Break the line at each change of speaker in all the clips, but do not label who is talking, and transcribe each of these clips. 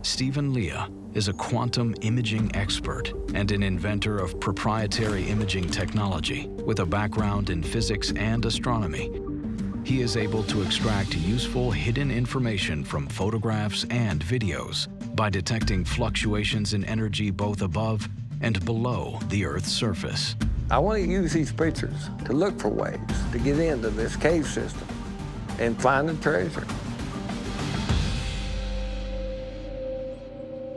Stephen Leah is a quantum imaging expert and an inventor of proprietary imaging technology with a background in physics and astronomy. He is able to extract useful hidden information from photographs and videos by detecting fluctuations in energy both above and below the Earth's surface.
I want to use these pictures to look for ways to get into this cave system and find the treasure.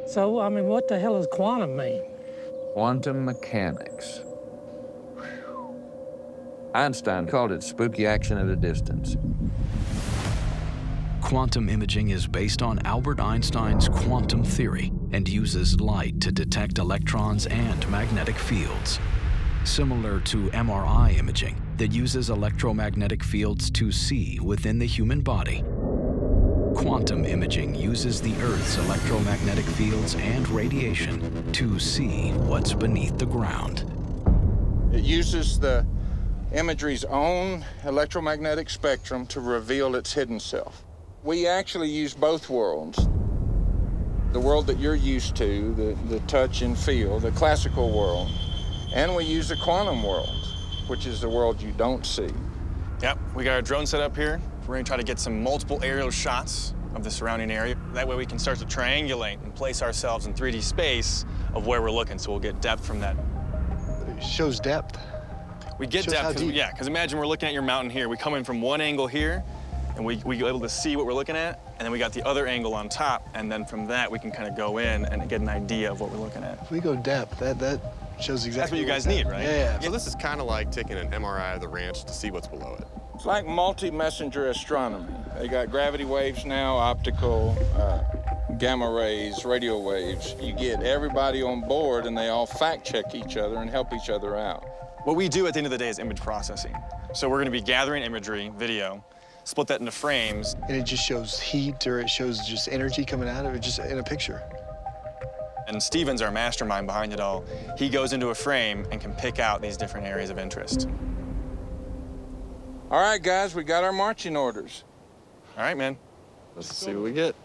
So, I mean, what the hell does quantum mean?
Quantum mechanics. Einstein called it spooky action at a distance.
Quantum imaging is based on Albert Einstein's quantum theory and uses light to detect electrons and magnetic fields. Similar to MRI imaging that uses electromagnetic fields to see within the human body, quantum imaging uses the Earth's electromagnetic fields and radiation to see what's beneath the ground.
It uses the imagery's own electromagnetic spectrum to reveal its hidden self. We actually use both worlds. The world that you're used to, the touch and feel, the classical world, and we use the quantum world, which is the world you don't see.
Yep, we got our drone set up here. We're gonna try to get some multiple aerial shots of the surrounding area. That way we can start to triangulate and place ourselves in 3D space of where we're looking, so we'll get depth from that.
It shows depth.
We get depth, because imagine we're looking at your mountain here. We come in from one angle here, and we get able to see what we're looking at, and then we got the other angle on top, and then from that we can kind of go in and get an idea of what we're looking at.
If we go depth, that shows exactly
That's what you guys need, right?
Yeah.
So this is kind of like taking an MRI of the ranch to see what's below it.
It's like multi-messenger astronomy. They got gravity waves now, optical, gamma rays, radio waves. You get everybody on board and they all fact check each other and help each other out.
What we do at the end of the day is image processing. So we're gonna be gathering imagery, video, split that into frames.
And it just shows heat, or it shows just energy coming out of it, just in a picture.
And Steven's our mastermind behind it all. He goes into a frame and can pick out these different areas of interest.
All right, guys, we got our marching orders.
All right, man.
Let's see what we get.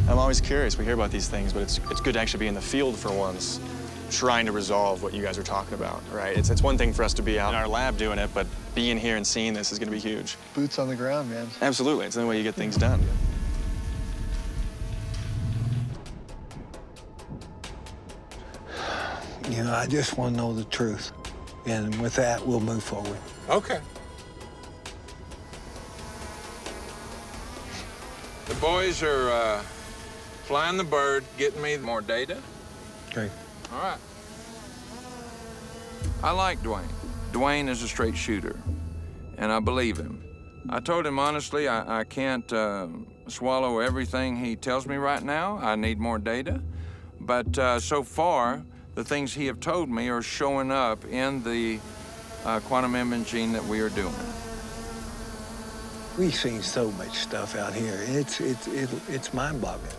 I'm always curious. We hear about these things, but it's good to actually be in the field for once, trying to resolve what you guys are talking about, right? It's one thing for us to be out in our lab doing it, but being here and seeing this is going to be huge.
Boots on the ground, man.
Absolutely. It's the only way you get things done.
You know, I just want to know the truth. And with that, we'll move forward.
Okay. The boys are flying the bird, getting me more data.
Okay.
All right. I like Dwayne. Dwayne is a straight shooter, and I believe him. I told him honestly I can't swallow everything he tells me right now. I need more data. But so far, the things he have told me are showing up in the quantum imaging that we are doing.
We've seen so much stuff out here. It's mind-boggling.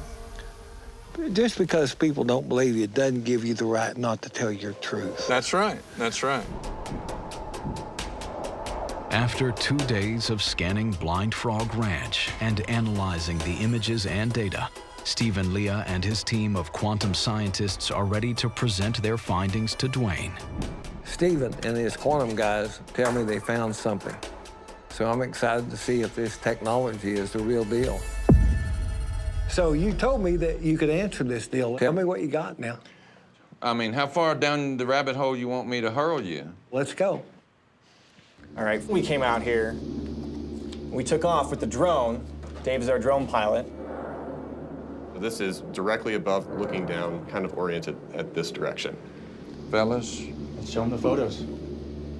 Just because people don't believe you doesn't give you the right not to tell your truth.
That's right. That's right.
After 2 days of scanning Blind Frog Ranch and analyzing the images and data, Stephen Leah and his team of quantum scientists are ready to present their findings to Dwayne.
Stephen and his quantum guys tell me they found something. So I'm excited to see if this technology is the real deal. So you told me that you could answer this deal. Tell me what you got now.
I mean, how far down the rabbit hole you want me to hurl you?
Let's go.
All right, we came out here. We took off with the drone. Dave is our drone pilot.
This is directly above, looking down, kind of oriented at this direction.
Fellas,
Let's show them the photos.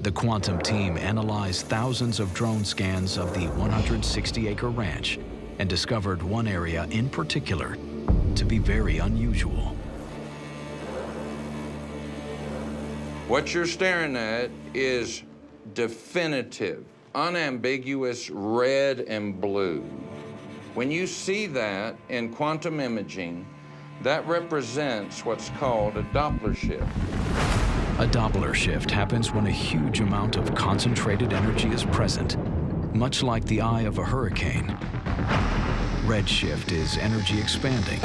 The Quantum team analyzed thousands of drone scans of the 160-acre ranch and discovered one area in particular to be very unusual.
What you're staring at is definitive, unambiguous red and blue. When you see that in quantum imaging, that represents what's called a Doppler shift.
A Doppler shift happens when a huge amount of concentrated energy is present, much like the eye of a hurricane. Red shift is energy expanding,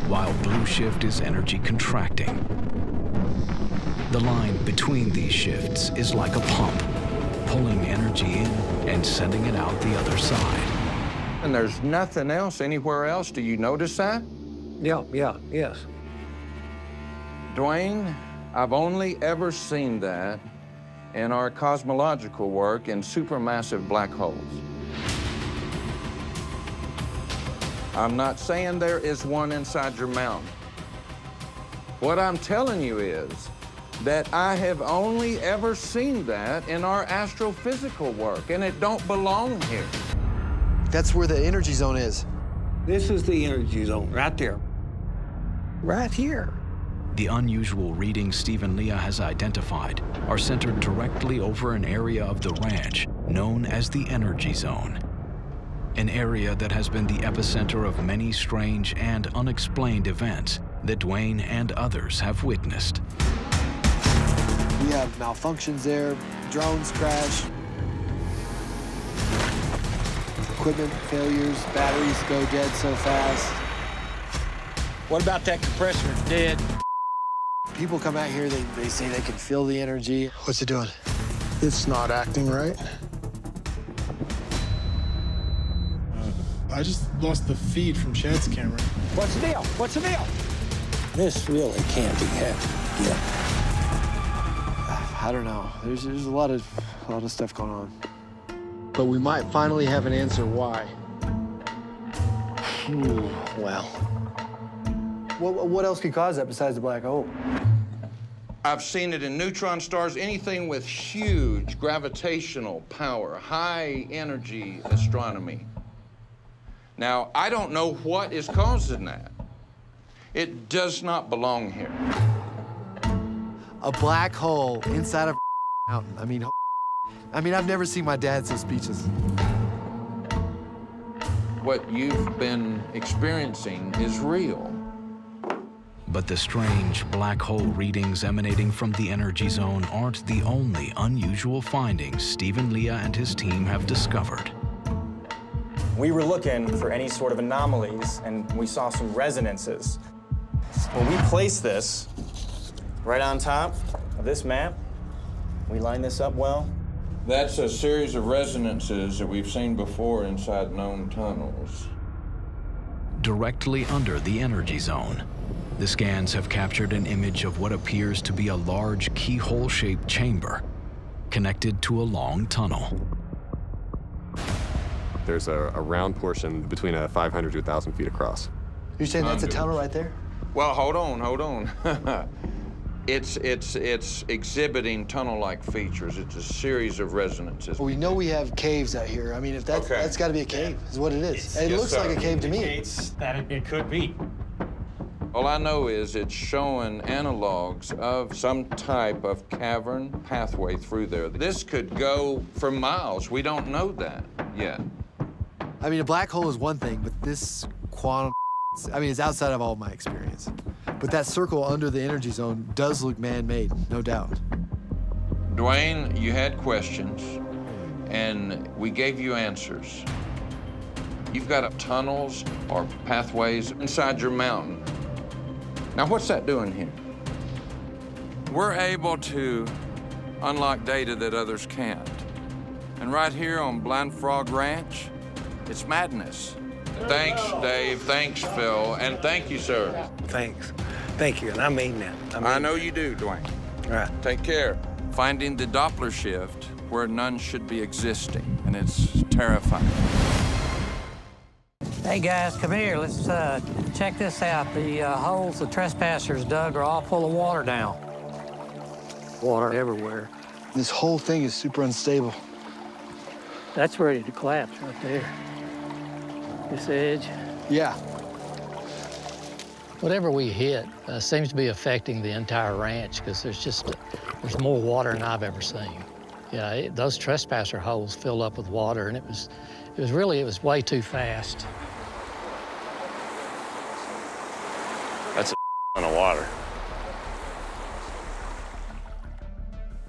while blue shift is energy contracting. The line between these shifts is like a pump, pulling energy in and sending it out the other side.
And there's nothing else anywhere else. Do you notice that?
Yes.
Dwayne, I've only ever seen that in our cosmological work in supermassive black holes. I'm not saying there is one inside your mountain. What I'm telling you is that I have only ever seen that in our astrophysical work, and it don't belong here.
That's where the energy zone is.
This is the energy zone right there. Right here.
The unusual readings Stephen Leah has identified are centered directly over an area of the ranch known as the energy zone. An area that has been the epicenter of many strange and unexplained events that Dwayne and others have witnessed.
We have malfunctions there, drones crash, equipment failures, batteries go dead so fast.
What about that compressor? It's dead.
People come out here, they say they can feel the energy.
What's it doing? It's not acting right. I just lost the feed from Chad's camera.
What's the deal? What's the deal? This really can't be happening. Yeah.
I don't know. There's a lot of stuff going on. But we might finally have an answer why.
Ooh, well.
What else could cause that besides the black hole?
I've seen it in neutron stars, anything with huge gravitational power, high energy astronomy. Now, I don't know what is causing that. It does not belong here.
A black hole inside of a mountain. I mean, I've never seen my dad so speechless.
What you've been experiencing is real.
But the strange black hole readings emanating from the energy zone aren't the only unusual findings Stephen Leah and his team have discovered.
We were looking for any sort of anomalies, and we saw some resonances. When we place this right on top of this map, we line this up well.
That's a series of resonances that we've seen before inside known tunnels.
Directly under the energy zone, the scans have captured an image of what appears to be a large keyhole-shaped chamber connected to a long tunnel.
There's a round portion between 500 to 1,000 feet across.
You're saying that's a tunnel right there?
Well, hold on. It's exhibiting tunnel-like features. It's a series of resonances.
Well, we know we have caves out here. I mean, if that's got to be a cave, is what it is. It
Yes,
looks
sir.
like a cave to me.
Indicates that it could be.
All I know is it's showing analogs of some type of cavern pathway through there. This could go for miles. We don't know that yet.
I mean, a black hole is one thing, but this quantum, I mean, it's outside of all my experience. But that circle under the energy zone does look man-made, no doubt.
Dwayne, you had questions, and we gave you answers. You've got tunnels or pathways inside your mountain. Now, what's that doing here? We're able to unlock data that others can't. And right here on Blind Frog Ranch, it's madness. Thanks, Dave. Thanks, Phil. And thank you, sir.
Thanks. Thank you, and I mean that.
I know you do, Dwayne.
All right.
Take care. Finding the Doppler shift where none should be existing, and it's terrifying.
Hey guys, come here. Let's check this out. The holes the trespassers dug are all full of water now. Water everywhere.
This whole thing is super unstable.
That's ready to collapse right there. This edge.
Yeah.
Whatever we hit seems to be affecting the entire ranch because there's more water than I've ever seen. Yeah, those trespasser holes filled up with water, and it was way too fast.
That's a ton of water.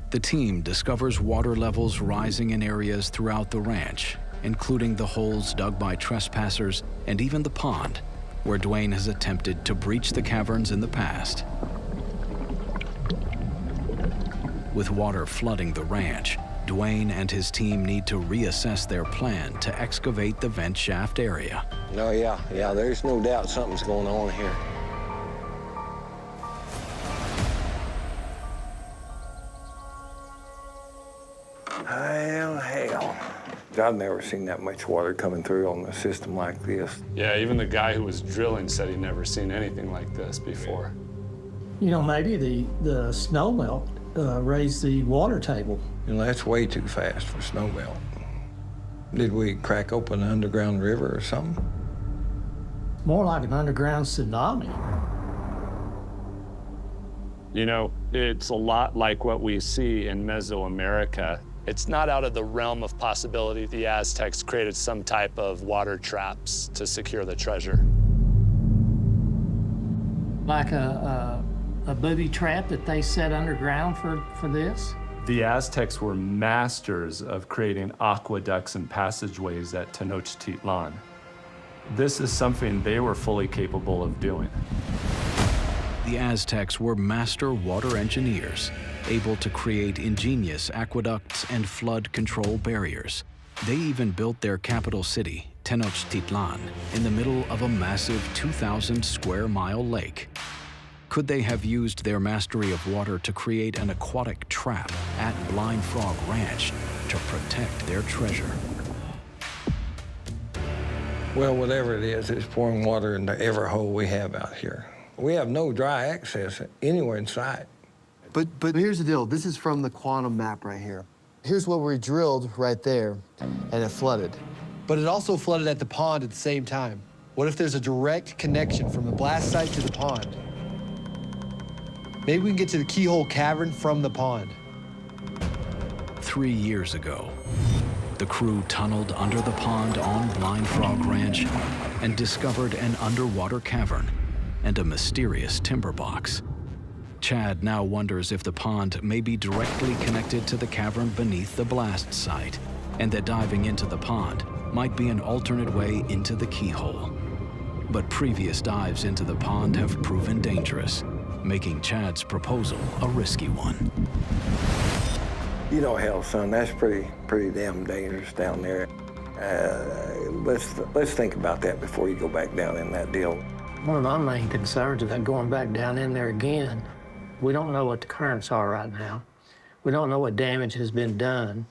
The team discovers water levels rising in areas throughout the ranch, including the holes dug by trespassers and even the pond, where Dwayne has attempted to breach the caverns in the past. With water flooding the ranch, Dwayne and his team need to reassess their plan to excavate the vent shaft area.
Oh, yeah, there's no doubt something's going on here. Hell. I've never seen that much water coming through on a system like this.
Yeah, even the guy who was drilling said he'd never seen anything like this before.
You know, maybe the snow melt raised the water table.
You know, that's way too fast for snow melt. Did we crack open an underground river or something?
More like an underground tsunami.
You know, it's a lot like what we see in Mesoamerica.
It's not out of the realm of possibility the Aztecs created some type of water traps to secure the treasure.
Like a booby trap that they set underground for this?
The Aztecs were masters of creating aqueducts and passageways at Tenochtitlan. This is something they were fully capable of doing.
The Aztecs were master water engineers, able to create ingenious aqueducts and flood control barriers. They even built their capital city, Tenochtitlan, in the middle of a massive 2,000 square mile lake. Could they have used their mastery of water to create an aquatic trap at Blind Frog Ranch to protect their treasure?
Well, whatever it is, it's pouring water into every hole we have out here. We have no dry access anywhere in sight.
But here's the deal. This is from the quantum map right here. Here's what we drilled right there, and it flooded. But it also flooded at the pond at the same time. What if there's a direct connection from the blast site to the pond? Maybe we can get to the Keyhole Cavern from the pond.
3 years ago, the crew tunneled under the pond on Blind Frog Ranch and discovered an underwater cavern and a mysterious timber box. Chad now wonders if the pond may be directly connected to the cavern beneath the blast site, and that diving into the pond might be an alternate way into the keyhole. But previous dives into the pond have proven dangerous, making Chad's proposal a risky one.
You know, hell, son, that's pretty damn dangerous down there. Let's think about that before you go back down in that deal.
One of my main concerns about going back down in there again, we don't know what the currents are right now. We don't know what damage has been done.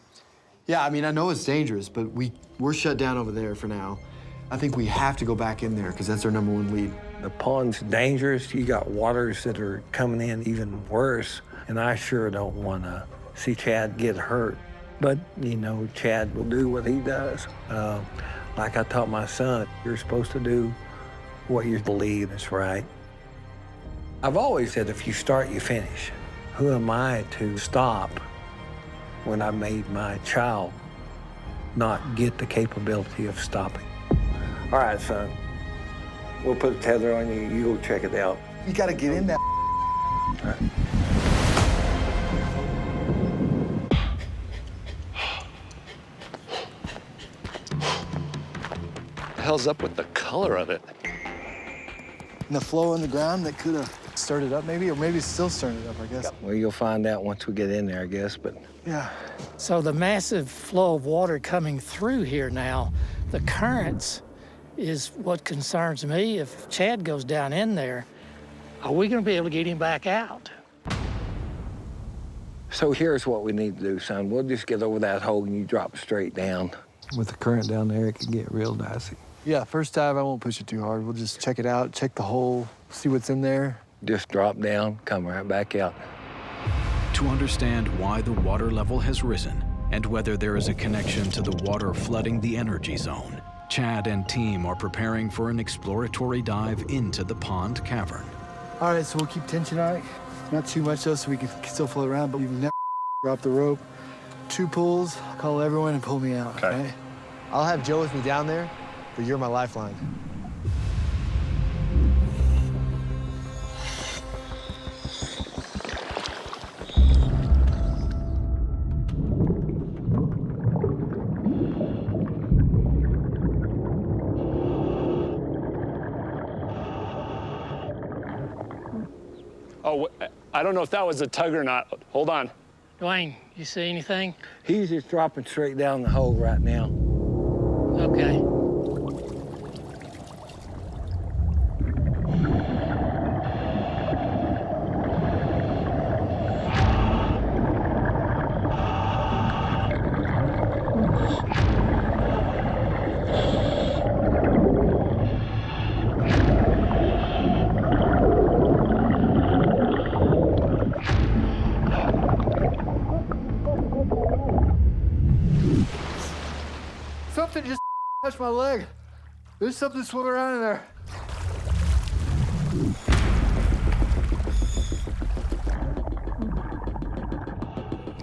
Yeah, I mean, I know it's dangerous, but we're shut down over there for now. I think we have to go back in there because that's our #1 lead.
The pond's dangerous. You got waters that are coming in even worse, and I sure don't want to see Chad get hurt. But, you know, Chad will do what he does. Like I taught my son, you're supposed to do what you believe is right. I've always said if you start, you finish. Who am I to stop when I made my child not get the capability of stopping? All right, son. We'll put a tether on you. You go check it out.
You got to get in that.
All right.
The hell's up with the color of it?
And the flow in the ground that could have stirred it up maybe, or maybe it's still stirring it up, I guess.
Well, you'll find out once we get in there, I guess, but...
Yeah.
So the massive flow of water coming through here now, the currents is what concerns me. If Chad goes down in there, are we gonna be able to get him back out?
So here's what we need to do, son. We'll just get over that hole and you drop straight down. With the current down there, it can get real dicey.
Yeah, first dive, I won't push it too hard. We'll just check it out, check the hole, see what's in there.
Just drop down, come right back out.
To understand why the water level has risen and whether there is a connection to the water flooding the energy zone, Chad and team are preparing for an exploratory dive into the pond cavern.
All right, so we'll keep tension on it. Not too much though, so we can still float around, but we've never dropped the rope. 2 pulls, call everyone and pull me out, okay? I'll have Joe with me down there, but you're my lifeline.
Oh, I don't know if that was a tug or not. Hold on.
Dwayne, you see anything?
He's just dropping straight down the hole right now.
Okay.
Something just touched my leg. There's something swimming around in there.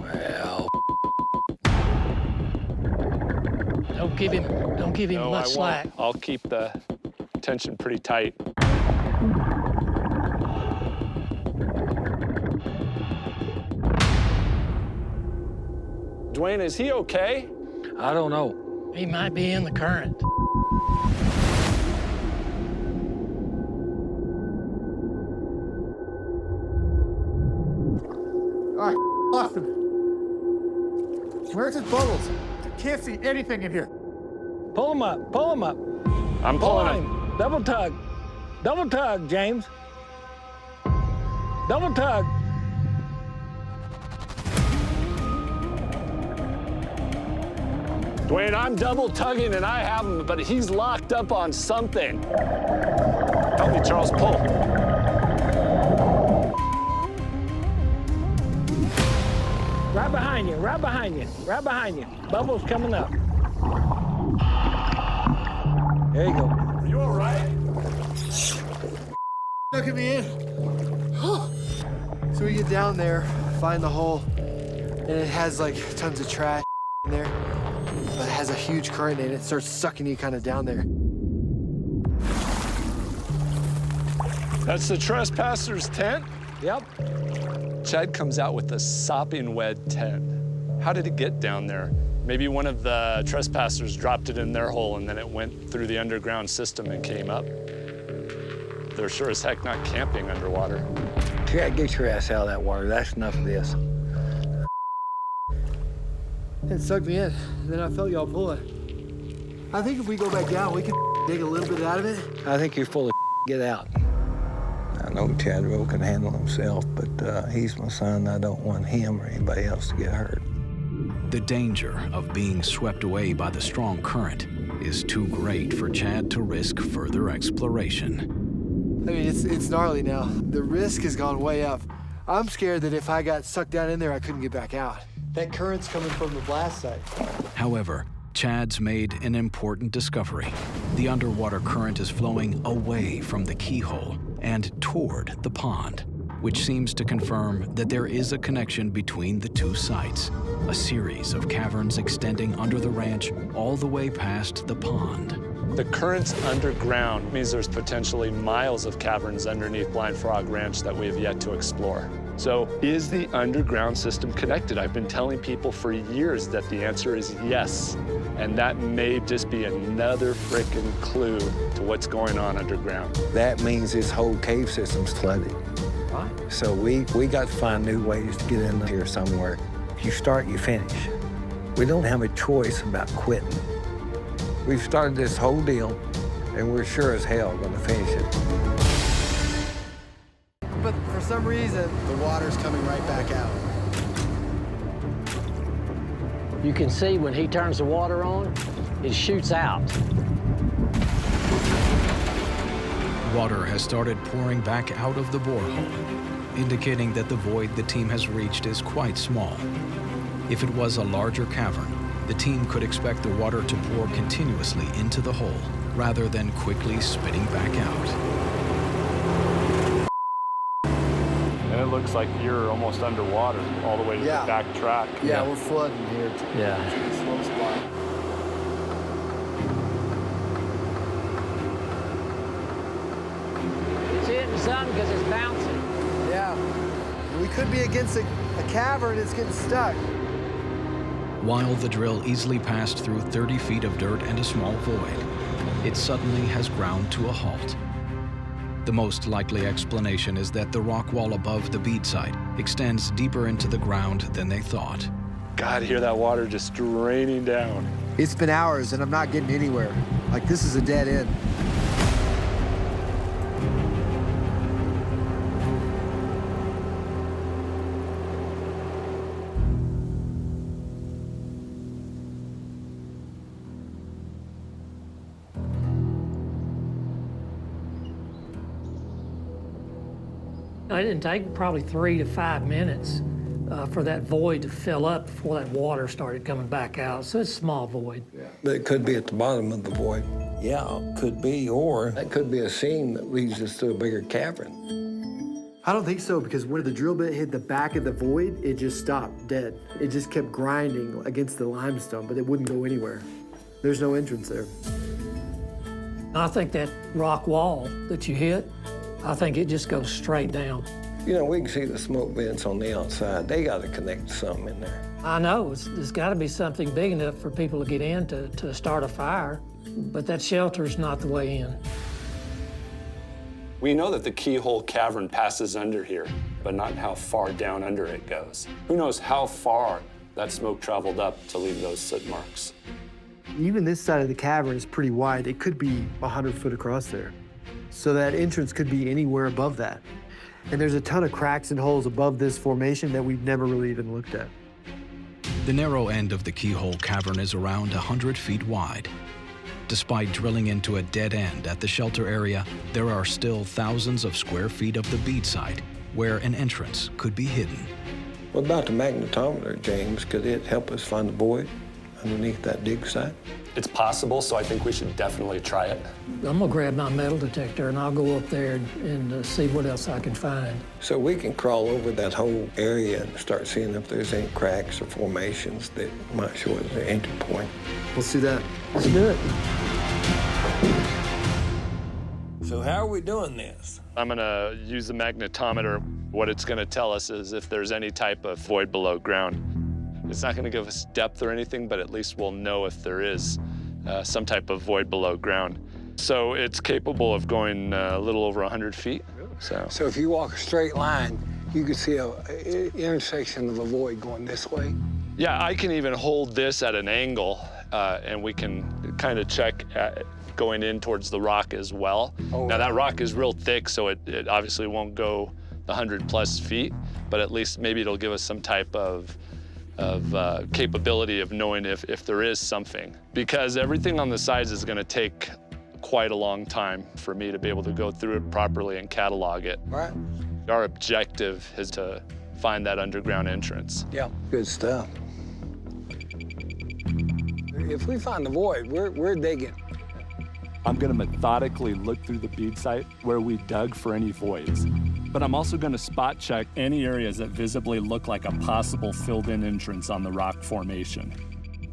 Well,
Don't give him
No,
much
I
slack.
won't. I'll keep the tension pretty tight. Dwayne, is he okay?
I don't know.
He might be in the current.
All right, lost him. Where's his bubbles? I can't see anything in here.
Pull him up, pull him up.
I'm pulling him.
Him. Double tug, James. Double tug.
Dwayne, I'm double tugging and I have him, but he's locked up on something. Help me, Charles, pull.
Right behind you, right behind you, right behind you. Bubbles coming up. There you go.
Are you all right?
Sucking me in. So we get down there, find the hole, and it has like tons of trash in there. But it has a huge current in it. It starts sucking you kind of down there.
That's the trespasser's tent?
Yep.
Chad comes out with a sopping wet tent. How did it get down there? Maybe one of the trespassers dropped it in their hole and then it went through the underground system and came up. They're sure as heck not camping underwater.
Chad, get your ass out of that water. That's enough of this.
It sucked me in, and then I felt y'all pulling. I think if we go back down, we can dig a little bit out of it.
I think you're full of Get out. I know Chad Rowe can handle himself, but he's my son. I don't want him or anybody else to get hurt.
The danger of being swept away by the strong current is too great for Chad to risk further exploration.
I mean, it's gnarly now. The risk has gone way up. I'm scared that if I got sucked down in there, I couldn't get back out. That current's coming from the blast site.
However, Chad's made an important discovery. The underwater current is flowing away from the keyhole and toward the pond, which seems to confirm that there is a connection between the two sites, a series of caverns extending under the ranch all the way past the pond.
The current's underground means there's potentially miles of caverns underneath Blind Frog Ranch that we have yet to explore. So is the underground system connected? I've been telling people for years that the answer is yes. And that may just be another frickin' clue to what's going on underground.
That means this whole cave system's flooded.
Right.
So we got to find new ways to get in here somewhere. If you start, you finish. We don't have a choice about quitting. We've started this whole deal, and we're sure as hell gonna finish it.
But for some reason, the water's coming right back out.
You can see when he turns the water on, it shoots out.
Water has started pouring back out of the borehole. indicating that the void the team has reached is quite small. If it was a larger cavern, the team could expect the water to pour continuously into the hole rather than quickly spitting back out.
And it looks like you're almost underwater all the way to the back track.
Yeah, we're flooding here.
Yeah.
Slow spot.
It's hitting something because it's bouncing.
Yeah. We could be against a cavern that's getting stuck.
While the drill easily passed through 30 feet of dirt and a small void, it suddenly has ground to a halt. The most likely explanation is that the rock wall above the bead site extends deeper into the ground than they thought.
God, hear that water just draining down.
It's been hours and I'm not getting anywhere. Like, this is a dead end.
It didn't take probably 3 to 5 minutes for that void to fill up before that water started coming back out. So it's a small void.
But it could be at the bottom of the void. Yeah, could be, or that could be a seam that leads us to a bigger cavern.
I don't think so, because when the drill bit hit the back of the void, it just stopped dead. It just kept grinding against the limestone, but it wouldn't go anywhere. There's no entrance there.
I think that rock wall that you hit, I think it just goes straight down.
You know, we can see the smoke vents on the outside. They got to connect to something in there.
I know, there's got to be something big enough for people to get in to start a fire, but that shelter's not the way in.
We know that the keyhole cavern passes under here, but not how far down under it goes. Who knows how far that smoke traveled up to leave those soot marks?
Even this side of the cavern is pretty wide. It could be 100 foot across there. So that entrance could be anywhere above that. And there's a ton of cracks and holes above this formation that we've never really even looked at.
The narrow end of the keyhole cavern is around 100 feet wide. Despite drilling into a dead end at the shelter area, there are still thousands of square feet of the bead site where an entrance could be hidden.
What about the magnetometer, James? Could it help us find the void underneath that dig site?
It's possible, so I think we should definitely try it.
I'm gonna grab my metal detector and I'll go up there and see what else I can find.
So we can crawl over that whole area and start seeing if there's any cracks or formations that might show us the entry point.
Let's do that.
Let's do it.
So how are we doing this?
I'm gonna use the magnetometer. What it's gonna tell us is if there's any type of void below ground. It's not gonna give us depth or anything, but at least we'll know if there is some type of void below ground. So it's capable of going a little over 100 feet.
So if you walk a straight line, you can see an intersection of a void going this way?
Yeah, I can even hold this at an angle, and we can kind of check going in towards the rock as well.
Oh,
now, that rock is real thick, so it obviously won't go the 100+ feet, but at least maybe it'll give us some type of capability of knowing if there is something. Because everything on the sides is gonna take quite a long time for me to be able to go through it properly and catalog it.
Right.
Our objective is to find that underground entrance.
Yeah. Good stuff. If we find the void, we're digging.
I'm gonna methodically look through the bead site where we dug for any voids. But I'm also gonna spot check any areas that visibly look like a possible filled-in entrance on the rock formation.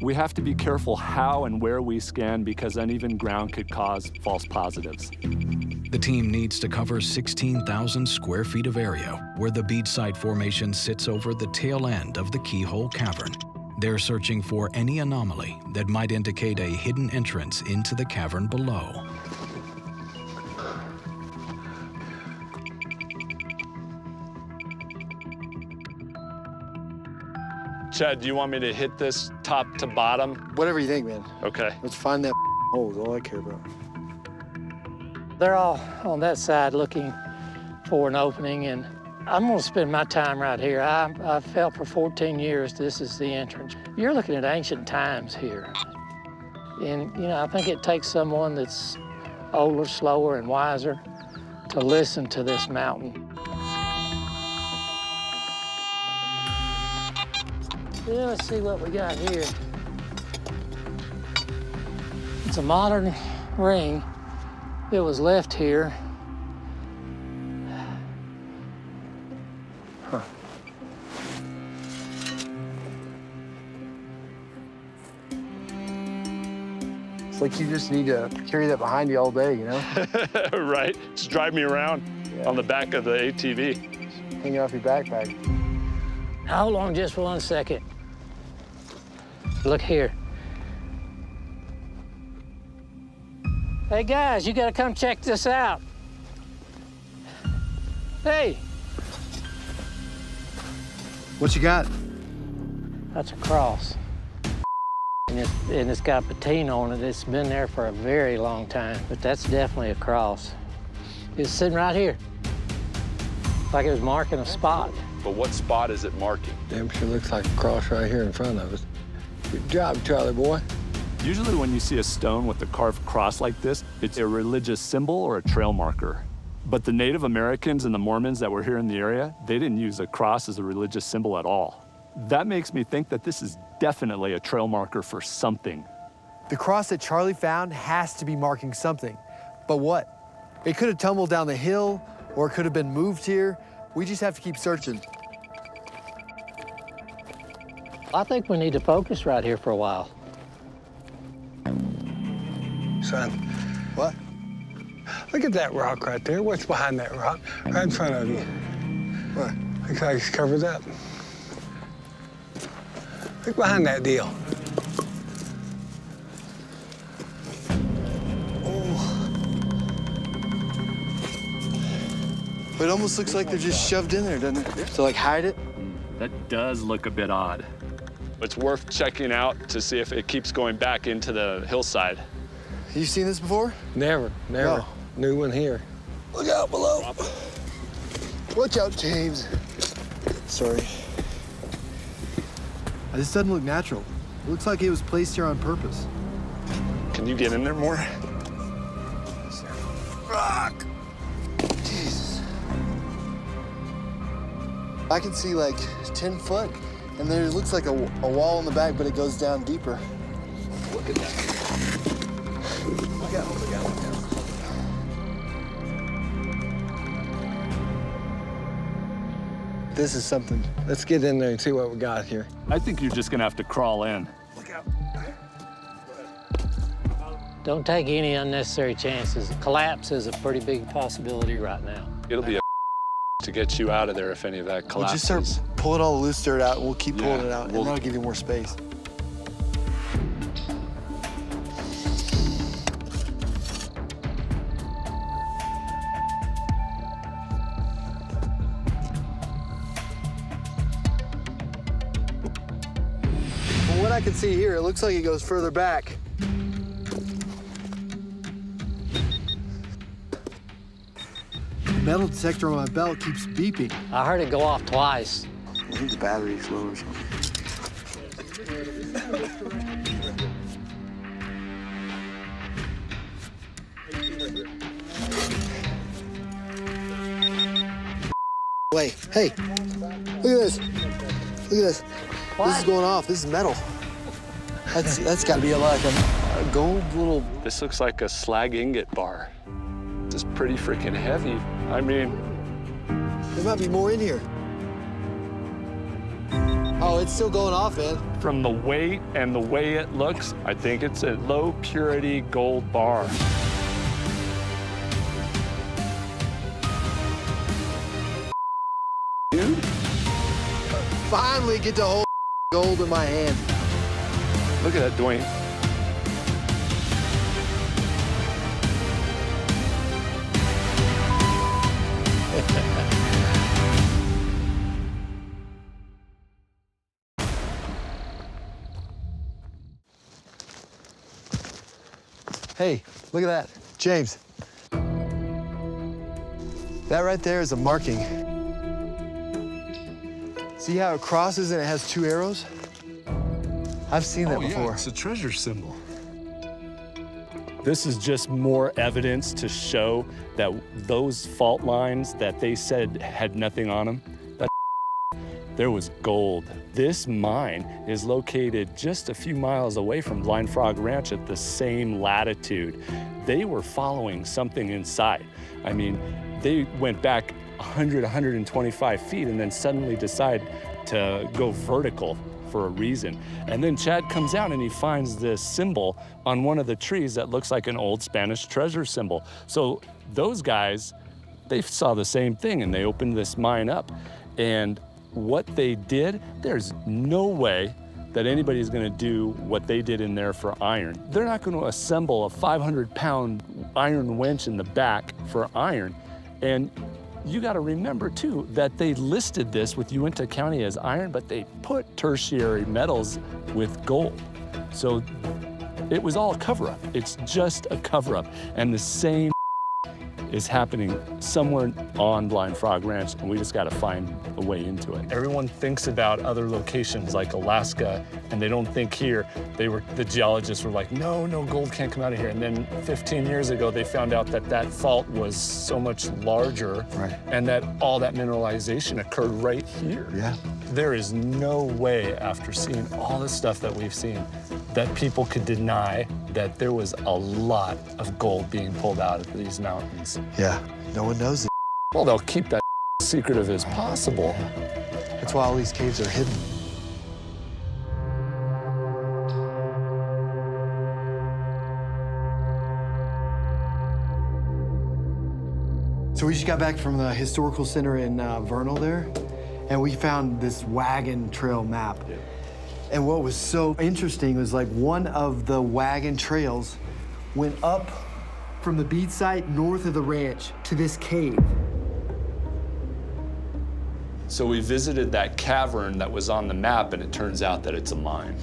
We have to be careful how and where we scan because uneven ground could cause false positives.
The team needs to cover 16,000 square feet of area where the bead site formation sits over the tail end of the keyhole cavern. They're searching for any anomaly that might indicate a hidden entrance into the cavern below.
Chad, do you want me to hit this top to bottom?
Whatever you think, man.
Okay.
Let's find that hole is all I care about.
They're all on that side looking for an opening, and I'm gonna spend my time right here. I've felt for 14 years this is the entrance. You're looking at ancient times here. And, you know, I think it takes someone that's older, slower, and wiser to listen to this mountain. Yeah, let's see what we got here. It's a modern ring that was left here. Huh.
It's like you just need to carry that behind you all day, you know?
Right? Just drive me around on the back of the ATV.
Hang it off your backpack.
Hold on just 1 second. Look here. Hey guys, you gotta come check this out. Hey.
What you got?
That's a cross. And it's got patina on it. It's been there for a very long time, but that's definitely a cross. It's sitting right here. Like it was marking a spot.
But what spot is it marking?
Damn sure looks like a cross right here in front of us. Good job, Charlie boy.
Usually when you see a stone with a carved cross like this, it's a religious symbol or a trail marker. But the Native Americans and the Mormons that were here in the area, they didn't use a cross as a religious symbol at all. That makes me think that this is definitely a trail marker for something.
The cross that Charlie found has to be marking something. But what? It could have tumbled down the hill, or it could have been moved here. We just have to keep searching.
I think we need to focus right here for a while.
Son,
What?
look at that rock right there. What's behind that rock? Right in front of you.
What?
Looks like it's covered up. Look behind that deal.
It almost looks like they're just shoved in there, doesn't it? To like hide it?
That does look a bit odd.
It's worth checking out to see if it keeps going back into the hillside.
You seen this before?
Never.
No.
New one here.
Look out below. Watch out, James. Sorry. This doesn't look natural. It looks like it was placed here on purpose.
Can you get in there more?
Rock! Jesus. I can see like 10 foot, and there looks like a wall in the back, but it goes down deeper. Look at that. Look out, look out, look out. This is something.
Let's get in there and see what we got here.
I think you're just gonna have to crawl in.
Don't take any unnecessary chances. Collapse is a pretty big possibility right now.
It'll be a to get you out of there if any of that
We'll
collapses.
just start pulling all the loose dirt out, and we'll keep pulling it out, and
we'll-
that'll give you more space. From what I can see here, it looks like it goes further back. The metal detector on my belt keeps beeping.
I heard it go off twice.
I think the battery's low or something. Wait, hey, look at this. Look at this. This is going off. This is metal. That's got to be like a gold little.
This looks like a slag ingot bar. This is pretty freaking heavy. I mean,
There might be more in here. Oh, it's still going off, man.
From the weight and the way it looks, I think it's a low purity gold bar.
Dude. Finally get to hold gold in my hand.
look at that, Dwayne.
Hey, look at that. James. That right there is a marking. See how it crosses and it has two arrows? I've seen that before.
Yeah, it's a treasure symbol.
This is just more evidence to show that those fault lines that they said had nothing on them, that
there was gold. This mine is located just a few miles away from Blind Frog Ranch at the same latitude. They were following something inside. I mean, they went back 100, 125 feet and then suddenly decide to go vertical for a reason. And then Chad comes out and he finds this symbol on one of the trees that looks like an old Spanish treasure symbol. So those guys, they saw the same thing and they opened this mine up. And what they did, there's no way that anybody's gonna do what they did in there for iron. They're not gonna assemble a 500-pound iron winch in the back for iron. And you gotta remember too, that they listed this with Uinta County as iron, but they put tertiary metals with gold. So it was all a cover-up. It's just a cover-up. And the same is happening somewhere on Blind Frog Ranch, and we just got to find a way into it. Everyone thinks about other locations like Alaska, and they don't think here. The geologists were like, no, gold can't come out of here. And then 15 years ago, they found out that that fault was so much larger, and that all that mineralization occurred right here.
Yeah.
There is no way, after seeing all the stuff that we've seen, that people could deny that there was a lot of gold being pulled out of these mountains.
Yeah, no one knows it.
Well, they'll keep that secretive as possible.
That's why all these caves are hidden. So we just got back from the historical center in Vernal there, and we found this wagon trail map. Yeah. And what was so interesting was like one of the wagon trails went up from the bead site north of the ranch to this cave.
So we visited that cavern that was on the map, and it turns out that it's a mine.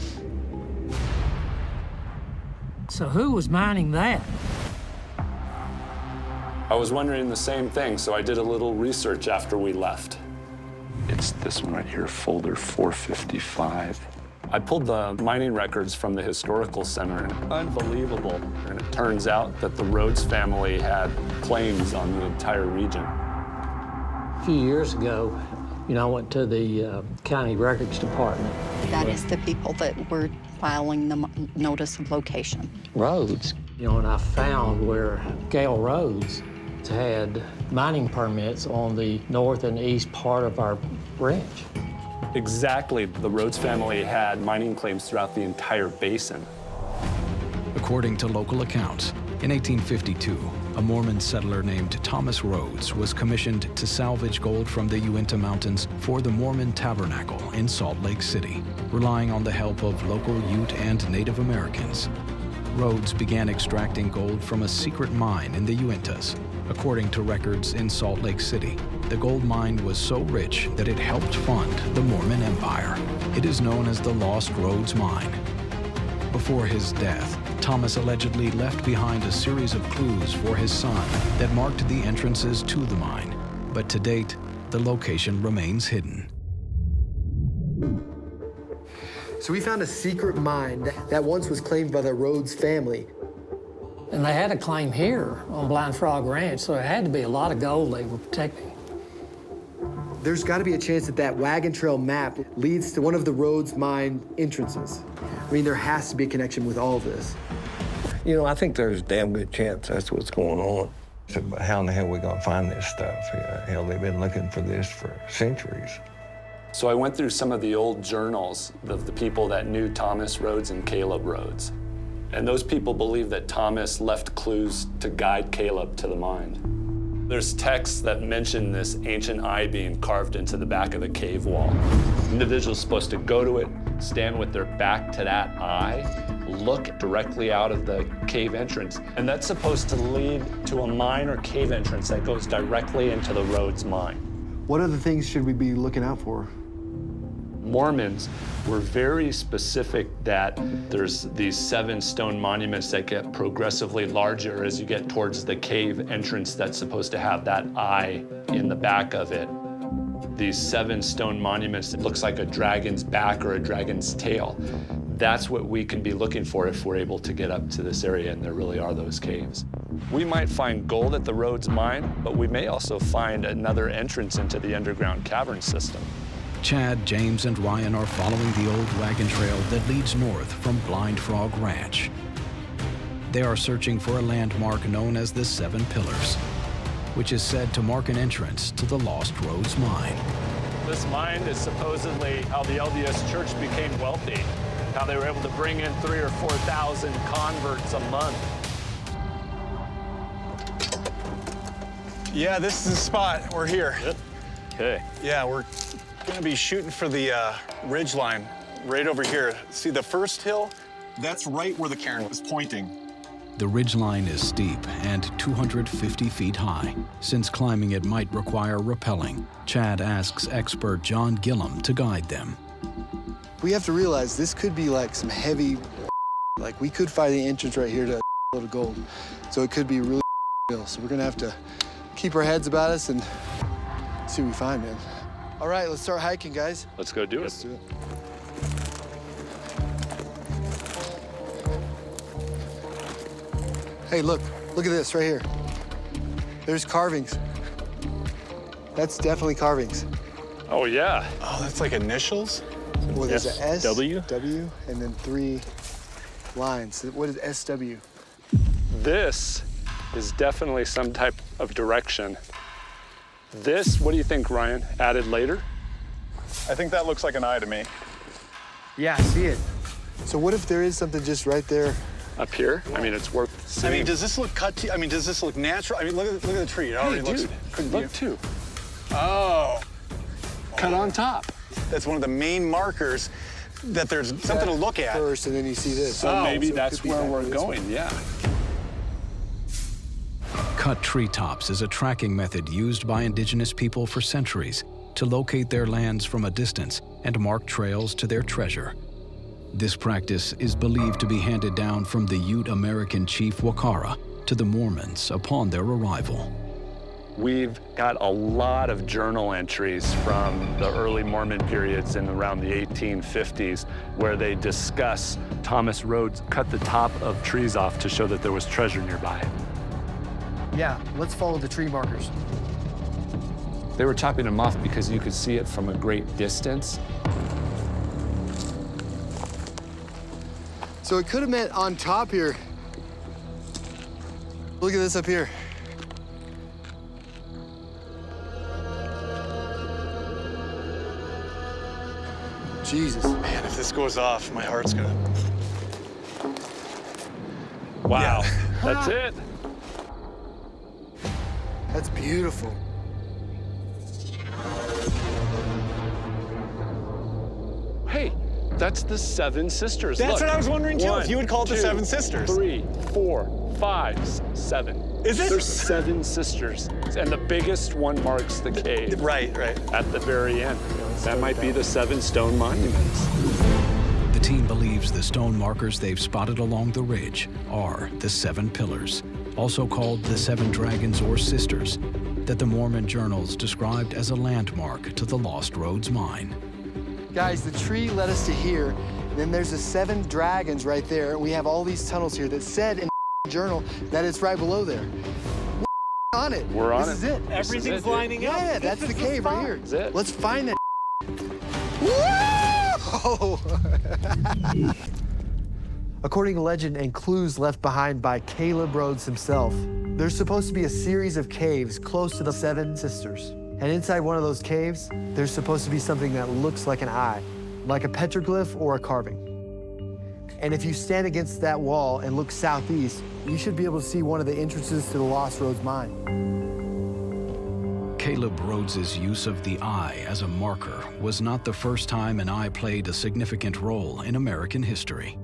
So who was mining that?
I was wondering the same thing, so I did a little research after we left. It's this one right here, folder 455. I pulled the mining records from the historical center, and unbelievable. And it turns out that the Rhodes family had claims on the entire region.
A few years ago, I went to the county records department.
That is the people that were filing the notice of location.
Rhodes, and I found where Gail Rhodes had mining permits on the north and east part of our ranch.
Exactly. The Rhodes family had mining claims throughout the entire basin.
According to local accounts, in 1852, a Mormon settler named Thomas Rhodes was commissioned to salvage gold from the Uinta Mountains for the Mormon Tabernacle in Salt Lake City, relying on the help of local Ute and Native Americans. Rhodes began extracting gold from a secret mine in the Uintas. According to records in Salt Lake City, the gold mine was so rich that it helped fund the Mormon Empire. It is known as the Lost Rhodes Mine. Before his death, Thomas allegedly left behind a series of clues for his son that marked the entrances to the mine. But to date, the location remains hidden.
So we found a secret mine that once was claimed by the Rhodes family.
And they had a claim here on Blind Frog Ranch, so there had to be a lot of gold they were protecting.
There's got to be a chance that that wagon trail map leads to one of the Rhodes mine entrances. I mean, there has to be a connection with all of this.
I think there's a damn good chance that's what's going on. So how in the hell are we going to find this stuff? Hell, they've been looking for this for centuries.
So I went through some of the old journals of the people that knew Thomas Rhodes and Caleb Rhodes. And those people believe that Thomas left clues to guide Caleb to the mine. There's texts that mention this ancient eye being carved into the back of the cave wall. The individual's supposed to go to it, stand with their back to that eye, look directly out of the cave entrance, and that's supposed to lead to a mine or cave entrance that goes directly into the Rhodes mine.
What other things should we be looking out for?
Mormons were very specific that there's these 7 stone monuments that get progressively larger as you get towards the cave entrance that's supposed to have that eye in the back of it. These 7 stone monuments, it looks like a dragon's back or a dragon's tail. That's what we can be looking for if we're able to get up to this area, and there really are those caves. We might find gold at the Rhodes mine, but we may also find another entrance into the underground cavern system.
Chad, James, and Ryan are following the old wagon trail that leads north from Blind Frog Ranch. They are searching for a landmark known as the Seven Pillars, which is said to mark an entrance to the Lost Roads Mine.
This mine is supposedly how the LDS Church became wealthy, how they were able to bring in 3,000 or 4,000 converts a month.
Yeah, this is the spot. We're here.
Yep. Okay.
Yeah, we're gonna be shooting for the ridge line right over here. See the first hill? That's right where the cairn was pointing.
The ridgeline is steep and 250 feet high. Since climbing it might require rappelling, Chad asks expert John Gillum to guide them.
We have to realize this could be like some heavy, like we could find the entrance right here to a load of gold. So it could be really hill. So we're gonna have to keep our heads about us and see what we find, man. All right, let's start hiking, guys.
Let's go do it.
Let's do it. Hey, look at this right here. There's carvings. That's definitely carvings.
Oh, yeah.
Oh, that's like initials?
Well, there's an S,
W,
and then 3 lines. What is SW?
This is definitely some type of direction. This, what do you think, Ryan? Added later?
I think that looks like an eye to me.
Yeah, I see it. So what if there is something just right there?
Up here? I mean, it's worth seeing.
I mean, does this look cut to, I mean, does this look natural? I mean, look at the tree. It already looks.
Dude, look too.
Oh.
Cut on top.
That's one of the main markers that there's something to look at.
First, and then you see this.
So maybe
so
that's where we're going, yeah.
Cut treetops is a tracking method used by indigenous people for centuries to locate their lands from a distance and mark trails to their treasure. This practice is believed to be handed down from the Ute American chief Wakara to the Mormons upon their arrival.
We've got a lot of journal entries from the early Mormon periods in around the 1850s where they discuss Thomas Rhodes cut the top of trees off to show that there was treasure nearby.
Yeah, let's follow the tree markers.
They were chopping them off because you could see it from a great distance.
So it could have meant on top here. Look at this up here. Jesus.
Man, if this goes off, my heart's gonna.
Wow,
Yeah.
That's it.
That's beautiful.
Hey, that's the Seven Sisters.
That's
Look.
what I was wondering too. If you would call it the
2,
Seven Sisters.
3, 4, 5, 7.
Is it?
There's 7 sisters, and the biggest one marks the cave.
Right.
At the very end. That might be the 7 stone monuments.
The team believes the stone markers they've spotted along the ridge are the 7 pillars, also called the 7 dragons or sisters, that the Mormon journals described as a landmark to the Lost Roads Mine.
Guys, the tree led us to here, and then there's the 7 dragons right there. We have all these tunnels here that said in the journal that it's right below there. We're on it.
We're on
This is it.
Everything's lining up.
Yeah, that's the cave right here.
That's it.
Let's find that. Whoa! According to legend and clues left behind by Caleb Rhodes himself, there's supposed to be a series of caves close to the 7 sisters. And inside one of those caves, there's supposed to be something that looks like an eye, like a petroglyph or a carving. And if you stand against that wall and look southeast, you should be able to see one of the entrances to the Lost Roads Mine.
Caleb Rhodes's use of the eye as a marker was not the first time an eye played a significant role in American history.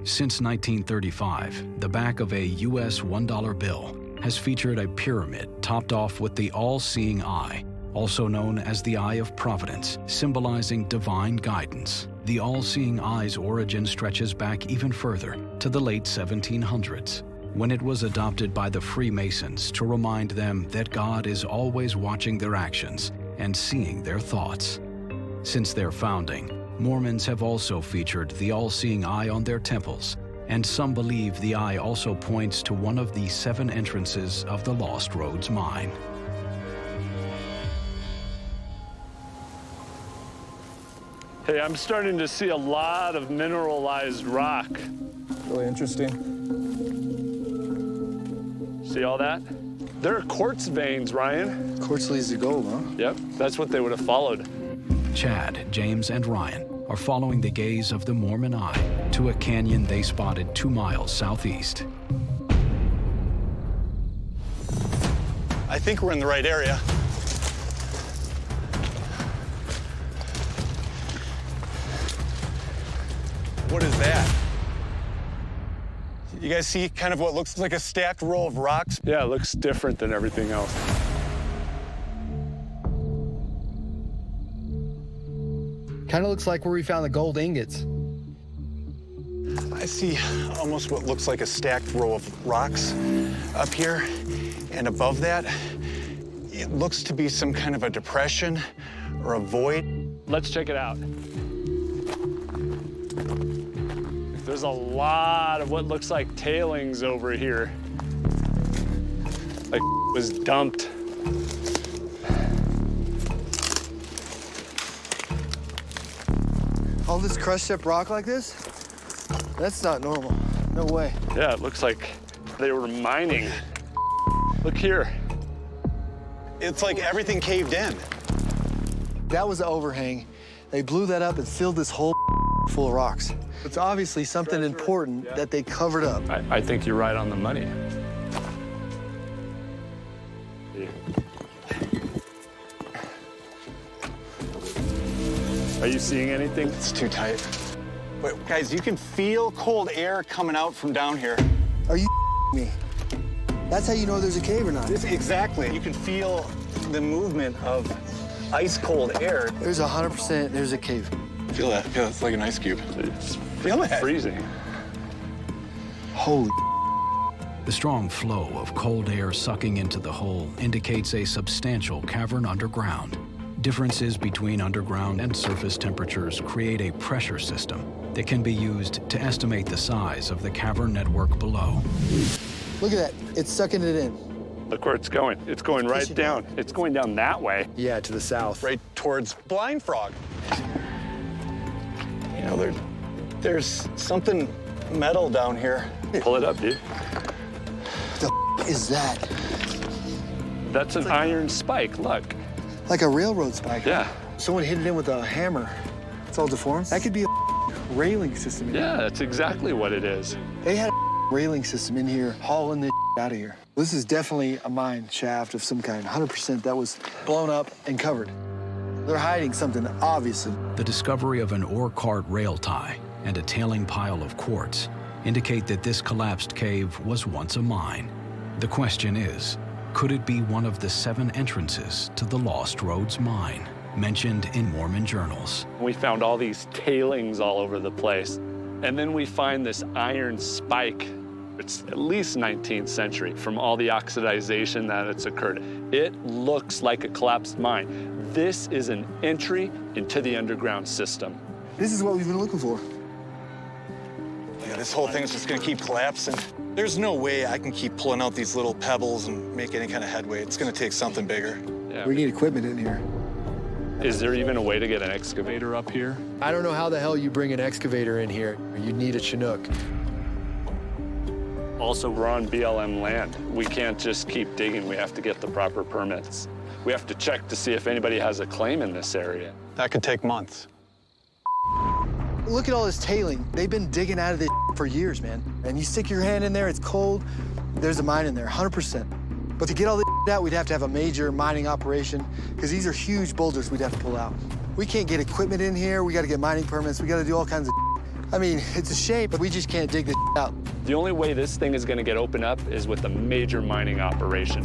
Since 1935, the back of a U.S. $1 bill has featured a pyramid topped off with the all-seeing eye, also known as the Eye of Providence, symbolizing divine guidance. The all-seeing eye's origin stretches back even further to the late 1700s, when it was adopted by the Freemasons to remind them that God is always watching their actions and seeing their thoughts. Since their founding, Mormons have also featured the all-seeing eye on their temples, and some believe the eye also points to one of the 7 entrances of the Lost Roads Mine.
Hey, I'm starting to see a lot of mineralized rock.
Really interesting.
See all that? There are quartz veins, Ryan.
Quartz leads to gold, huh?
Yep, that's what they would have followed.
Chad, James, and Ryan are following the gaze of the Mormon eye to a canyon they spotted 2 miles southeast.
I think we're in the right area. What is that? You guys see kind of what looks like a stacked row of rocks?
Yeah, it looks different than everything else.
Kind of looks like where we found the gold ingots.
I see almost what looks like a stacked row of rocks up here. And above that, it looks to be some kind of a depression or a void.
Let's check it out. There's a lot of what looks like tailings over here. Like was dumped.
All this crushed up rock like this? That's not normal. No way.
Yeah, it looks like they were mining. Look here.
It's like everything caved in.
That was the overhang. They blew that up and filled this hole full of rocks. It's obviously something important that they covered up.
I think you're right on the money. Are you seeing anything?
It's too tight. But guys, you can feel cold air coming out from down here.
Are you me? That's how you know there's a cave or not.
Exactly. You can feel the movement of ice cold air.
There's 100% there's a cave.
Feel that? Yeah, it's like an ice cube.
It's
Feel that?
freezing.
Holy.
The strong flow of cold air sucking into the hole indicates a substantial cavern underground. Differences between underground and surface temperatures create a pressure system that can be used to estimate the size of the cavern network below.
Look at that. It's sucking it in.
Look where it's going. It's going right down. It's going down that way.
Yeah, to the south.
Right towards Blind Frog. You know, there's something metal down here.
Pull it up, dude.
What the is that?
That's an iron spike, look.
Like a railroad spike.
Yeah.
Someone hit it in with a hammer. It's all deformed. That could be a railing system in here.
Yeah, that's exactly what it is.
They had a railing system in here hauling this out of here. This is definitely a mine shaft of some kind. 100% that was blown up and covered. They're hiding something, obviously.
The discovery of an ore cart rail tie and a tailing pile of quartz indicate that this collapsed cave was once a mine. The question is, could it be one of the 7 entrances to the Lost Roads mine, mentioned in Mormon journals?
We found all these tailings all over the place. And then we find this iron spike. It's at least 19th century from all the oxidization that it's occurred. It looks like a collapsed mine. This is an entry into the underground system.
This is what we've been looking for.
Yeah, this whole thing's just gonna keep collapsing. There's no way I can keep pulling out these little pebbles and make any kind of headway. It's gonna take something bigger.
Yeah.
We need equipment in here.
Is there even a way to get an excavator up here?
I don't know how the hell you bring an excavator in here. You need a Chinook.
Also, we're on BLM land. We can't just keep digging. We have to get the proper permits. We have to check to see if anybody has a claim in this area.
That could take months.
Look at all this tailing. They've been digging out of this for years, man. And you stick your hand in there, it's cold. There's a mine in there, 100%. But to get all this out, we'd have to have a major mining operation, because these are huge boulders we'd have to pull out. We can't get equipment in here. We got to get mining permits. We got to do all kinds of I mean, it's a shame, but we just can't dig this out.
The only way this thing is going to get opened up is with a major mining operation.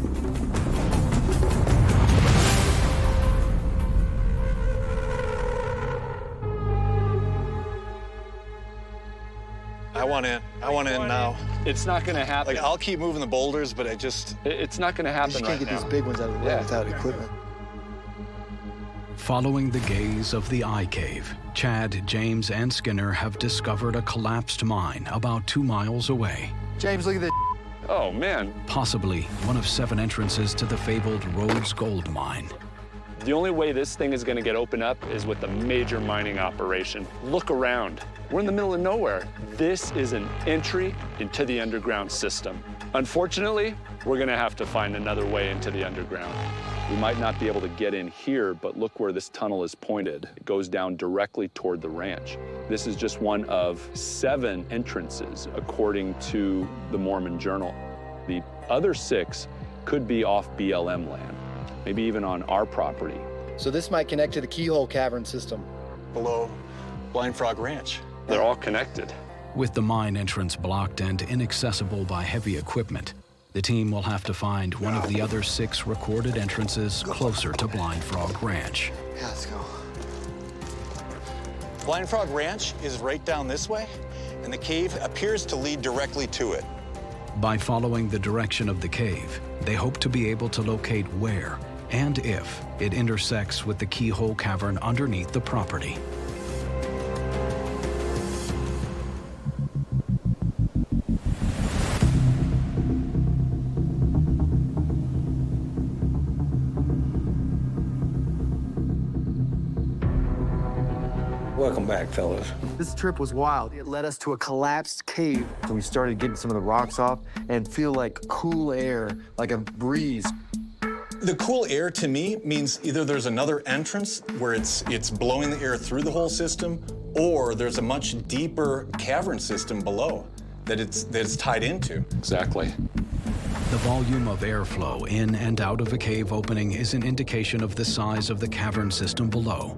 I want in. I want in now.
It's not going to happen.
Like, I'll keep moving the boulders, but
It's not going to happen
You just
right
can't get
now.
these big ones out of the way without equipment.
Following the gaze of the eye cave, Chad, James, and Skinner have discovered a collapsed mine about 2 miles away.
James, look at this.
Oh, man.
Possibly one of 7 entrances to the fabled Rhodes Gold Mine.
The only way this thing is gonna get opened up is with a major mining operation. Look around. We're in the middle of nowhere. This is an entry into the underground system. Unfortunately, we're gonna have to find another way into the underground. We might not be able to get in here, but look where this tunnel is pointed. It goes down directly toward the ranch. This is just one of 7 entrances, according to the Mormon Journal. The other 6 could be off BLM land, maybe even on our property.
So this might connect to the Keyhole Cavern system.
Below Blind Frog Ranch.
They're all connected.
With the mine entrance blocked and inaccessible by heavy equipment, the team will have to find one of the other 6 recorded entrances closer to Blind Frog Ranch.
Yeah, let's go.
Blind Frog Ranch is right down this way, and the cave appears to lead directly to it.
By following the direction of the cave, they hope to be able to locate where and if it intersects with the Keyhole Cavern underneath the property.
Welcome back, fellas.
This trip was wild. It led us to a collapsed cave. So we started getting some of the rocks off and feel like cool air, like a breeze.
The cool air to me means either there's another entrance where it's blowing the air through the whole system, or there's a much deeper cavern system below that it's tied into.
Exactly.
The volume of airflow in and out of a cave opening is an indication of the size of the cavern system below.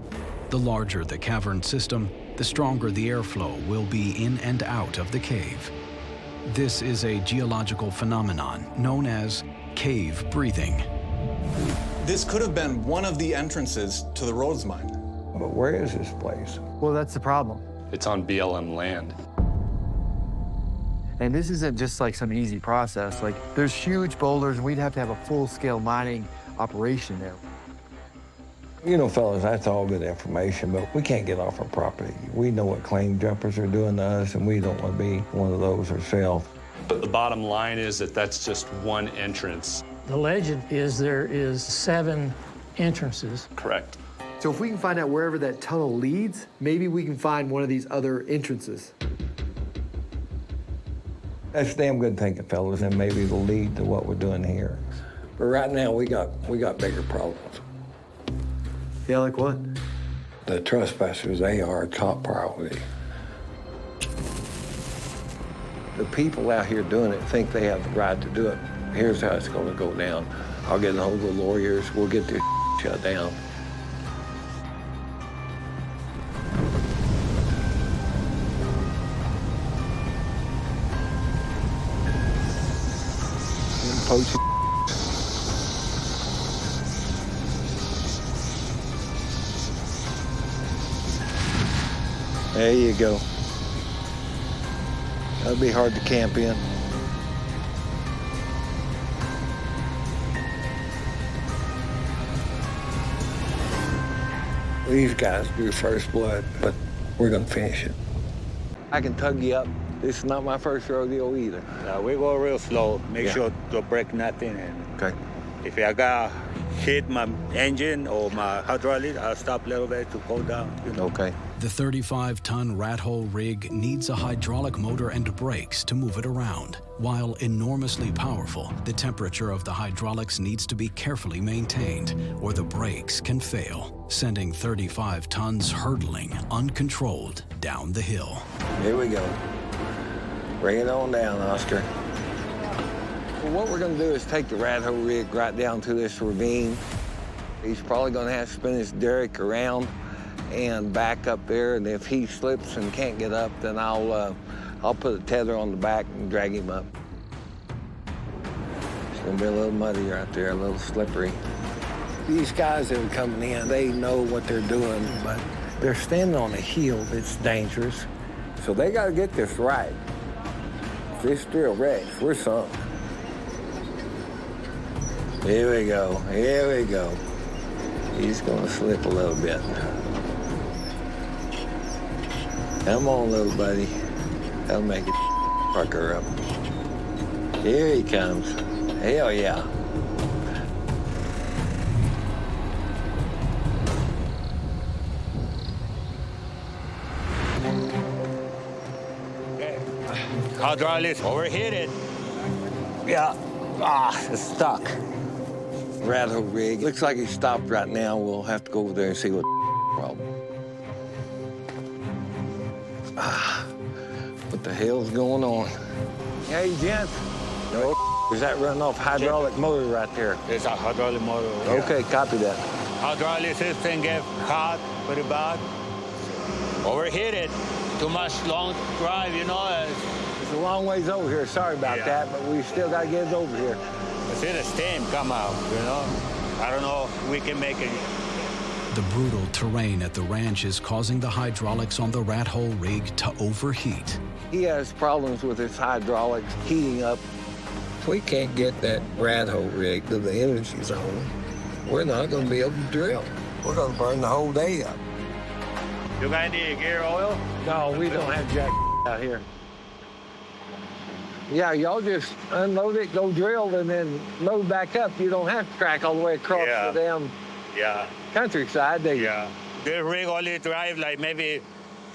The larger the cavern system, the stronger the airflow will be in and out of the cave. This is a geological phenomenon known as cave breathing.
This could have been one of the entrances to the Rhodes Mine.
But where is this place?
Well, that's the problem.
It's on BLM land.
And this isn't just like some easy process. Like, there's huge boulders, and we'd have to have a full-scale mining operation there.
You know, fellas, that's all good information, but we can't get off our property. We know what claim jumpers are doing to us, and we don't want to be one of those ourselves.
But the bottom line is that that's just one entrance.
The legend is there is 7 entrances.
Correct.
So if we can find out wherever that tunnel leads, maybe we can find one of these other entrances.
That's damn good thinking, fellas, and maybe it'll lead to what we're doing here. But right now, we got bigger problems.
Yeah, like what?
The trespassers, they are top priority. The people out here doing it think they have the right to do it. Here's how it's gonna go down. I'll get a hold of the lawyers, we'll get this shut down. Poach. There you go. That'd be hard to camp in. These guys drew first blood, but we're gonna finish it. I can tug you up. This is not my first rodeo either.
We go real slow. Make
Yeah.
sure to break nothing. And
Okay.
if I got hit my engine or my hydraulic, I'll stop a little bit to go down. You know?
Okay.
The 35-ton rat hole rig needs a hydraulic motor and brakes to move it around. While enormously powerful, the temperature of the hydraulics needs to be carefully maintained, or the brakes can fail, sending 35 tons hurtling uncontrolled down the hill.
Here we go. Bring it on down, Oscar. Well, what we're gonna do is take the rat hole rig right down to this ravine. He's probably gonna have to spin his derrick around and back up there, and if he slips and can't get up, then I'll put a tether on the back and drag him up. It's gonna be a little muddy right there, a little slippery. These guys that are coming in, they know what they're doing, but they're standing on a hill that's dangerous, so they gotta get this right. If this drill wrecks, we're sunk. Here we go, here we go. He's gonna slip a little bit. Come on, little buddy. That'll make it pucker up. Here he comes. Hell yeah.
hydraulics overheated. Yeah. It's stuck.
Rattle rig. Looks like he's stopped right now. We'll have to go over there and see what the problem. What the hell's going on? Hey, gents. No, is that running off hydraulic motor right there?
It's a hydraulic motor.
Okay, copy that.
Hydraulic system get hot pretty bad. Overheated. Too much long drive, you know.
It's a long ways over here. Sorry about that, but we still got to get it over here.
See the steam come out, you know. I don't know if we can make it.
The brutal terrain at the ranch is causing the hydraulics on the rat hole rig to overheat.
He has problems with his hydraulics heating up. If we can't get that rat hole rig to the energy zone, we're not going to be able to drill. We're going to burn the whole day up.
You got any gear oil?
No, we don't have jack out here. Yeah, y'all just unload it, go drill, and then load back up. You don't have to track all the way across the damn countryside, do you?
Yeah. This rig only drive like maybe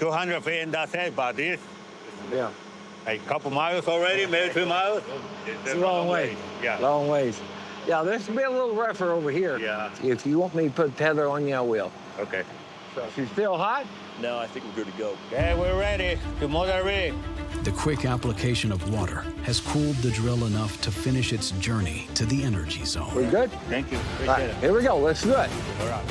200 feet and that's it, but this,
like
a couple miles already, maybe 3 miles.
It's a long way.
Yeah.
Long ways. Yeah, this will be a little rougher over here.
Yeah.
If you want me to put tether on you, I will.
Okay.
So, she's still hot?
No, I think we're good to go.
Okay, we're ready to motor the rig.
The quick application of water has cooled the drill enough to finish its journey to the energy zone.
We good?
Thank you.
All right, here we go. Let's do it.
All right.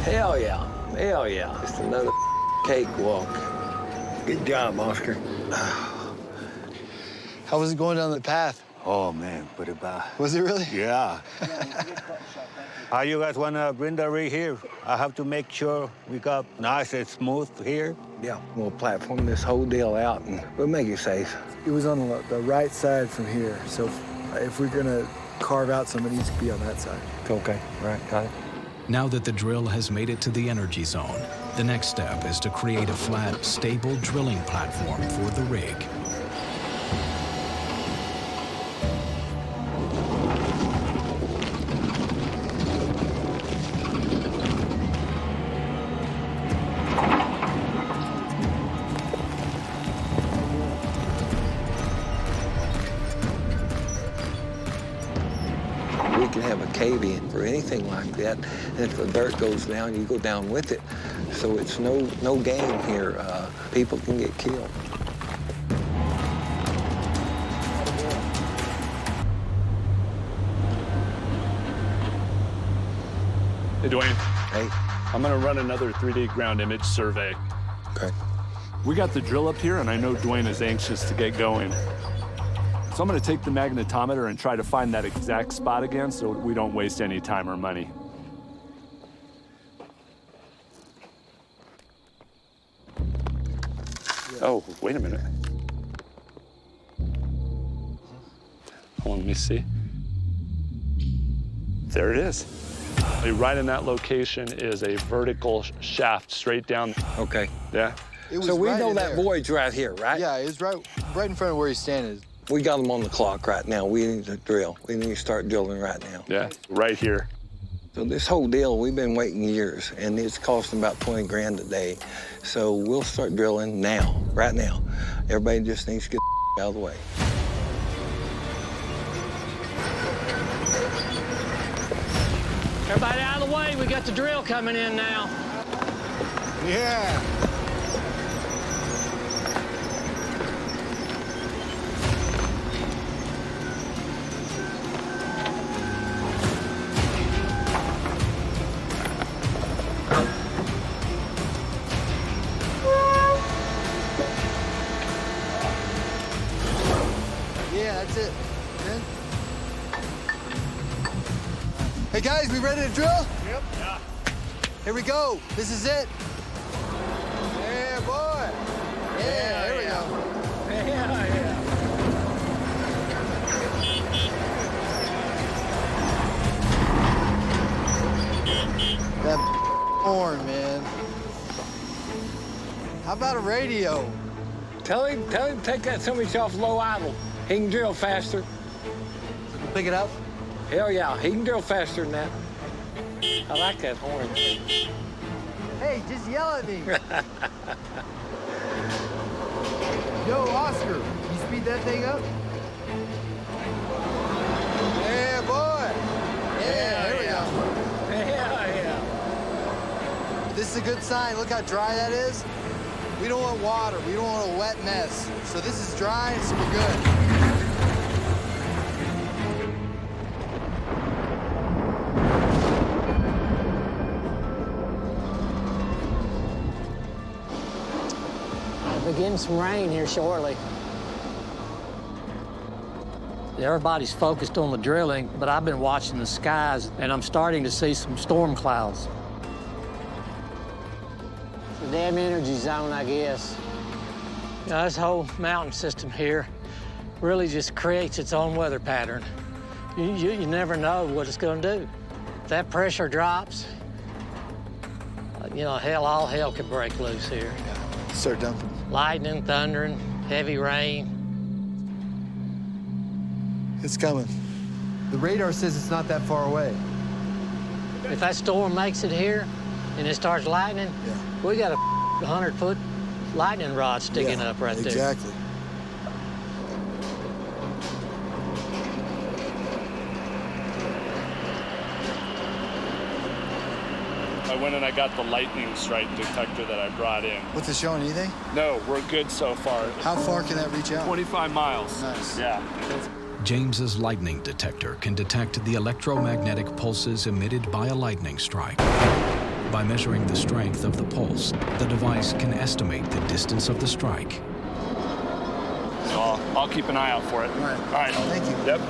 Hell yeah. Hell yeah. Just another cakewalk. Good job, Oscar.
How was it going down the path?
Oh, man, pretty bad.
Was it really?
Yeah. How you guys want to bring the rig here? I have to make sure we got nice and smooth here.
Yeah, we'll platform this whole deal out and we'll make it safe.
It was on the right side from here, so if we're gonna carve out some, it needs to be on that side.
Okay, right, got it.
Now that the drill has made it to the energy zone, the next step is to create a flat, stable drilling platform for the rig.
We can have a cave-in for anything like that. And if the dirt goes down, you go down with it. So it's no game here. People can get killed.
Hey, Dwayne.
Hey.
I'm gonna run another 3D ground image survey.
Okay.
We got the drill up here, and I know Dwayne is anxious to get going. So I'm gonna take the magnetometer and try to find that exact spot again so we don't waste any time or money. Oh, wait a minute. Hold on, let me see. There it is. Right in that location is a vertical shaft straight down.
Okay.
Yeah.
So we know that void's right here, right?
Yeah, it's right in front of where he's standing.
We got them on the clock right now. We need to drill. We need to start drilling right now.
Yeah, right here.
So this whole deal, we've been waiting years, and it's costing about 20 grand a day. So we'll start drilling now, right now. Everybody just needs to get out of the way.
Everybody out of the way. We got the drill coming in now.
Yeah.
Yeah, that's it. Good. Hey guys, we ready to drill?
Yep.
Yeah. Here we go. This is it. Yeah, boy. Yeah, here we go. That horn, man. How about a radio?
Tell him to take that semi off low idle. He can drill faster.
Pick it up?
Hell yeah, he can go faster than that. I like that horn.
Hey, just yell at me. Yo, Oscar, can you speed that thing up? Yeah, boy. Yeah, here we go.
Yeah, yeah.
This is a good sign. Look how dry that is. We don't want water. We don't want a wet mess. So this is dry, so we're good.
We're getting some rain here shortly. Everybody's focused on the drilling, but I've been watching the skies, and I'm starting to see some storm clouds. It's a damn energy zone, I guess. You know, this whole mountain system here really just creates its own weather pattern. You never know what it's going to do. If that pressure drops, you know, all hell could break loose here.
Start dumping.
Lightning, thundering, heavy rain.
It's coming.
The radar says it's not that far away.
If that storm makes it here and it starts lightning, we got a 100-foot lightning rod sticking up right there.
Exactly.
I went and I got the lightning strike detector that I brought in.
What's it showing, anything?
No, we're good so far.
How far can that reach out?
25 miles.
Nice.
Yeah.
James's lightning detector can detect the electromagnetic pulses emitted by a lightning strike. By measuring the strength of the pulse, the device can estimate the distance of the strike.
So I'll keep an eye out for it.
All right.
All right.
Thank you.
Yep.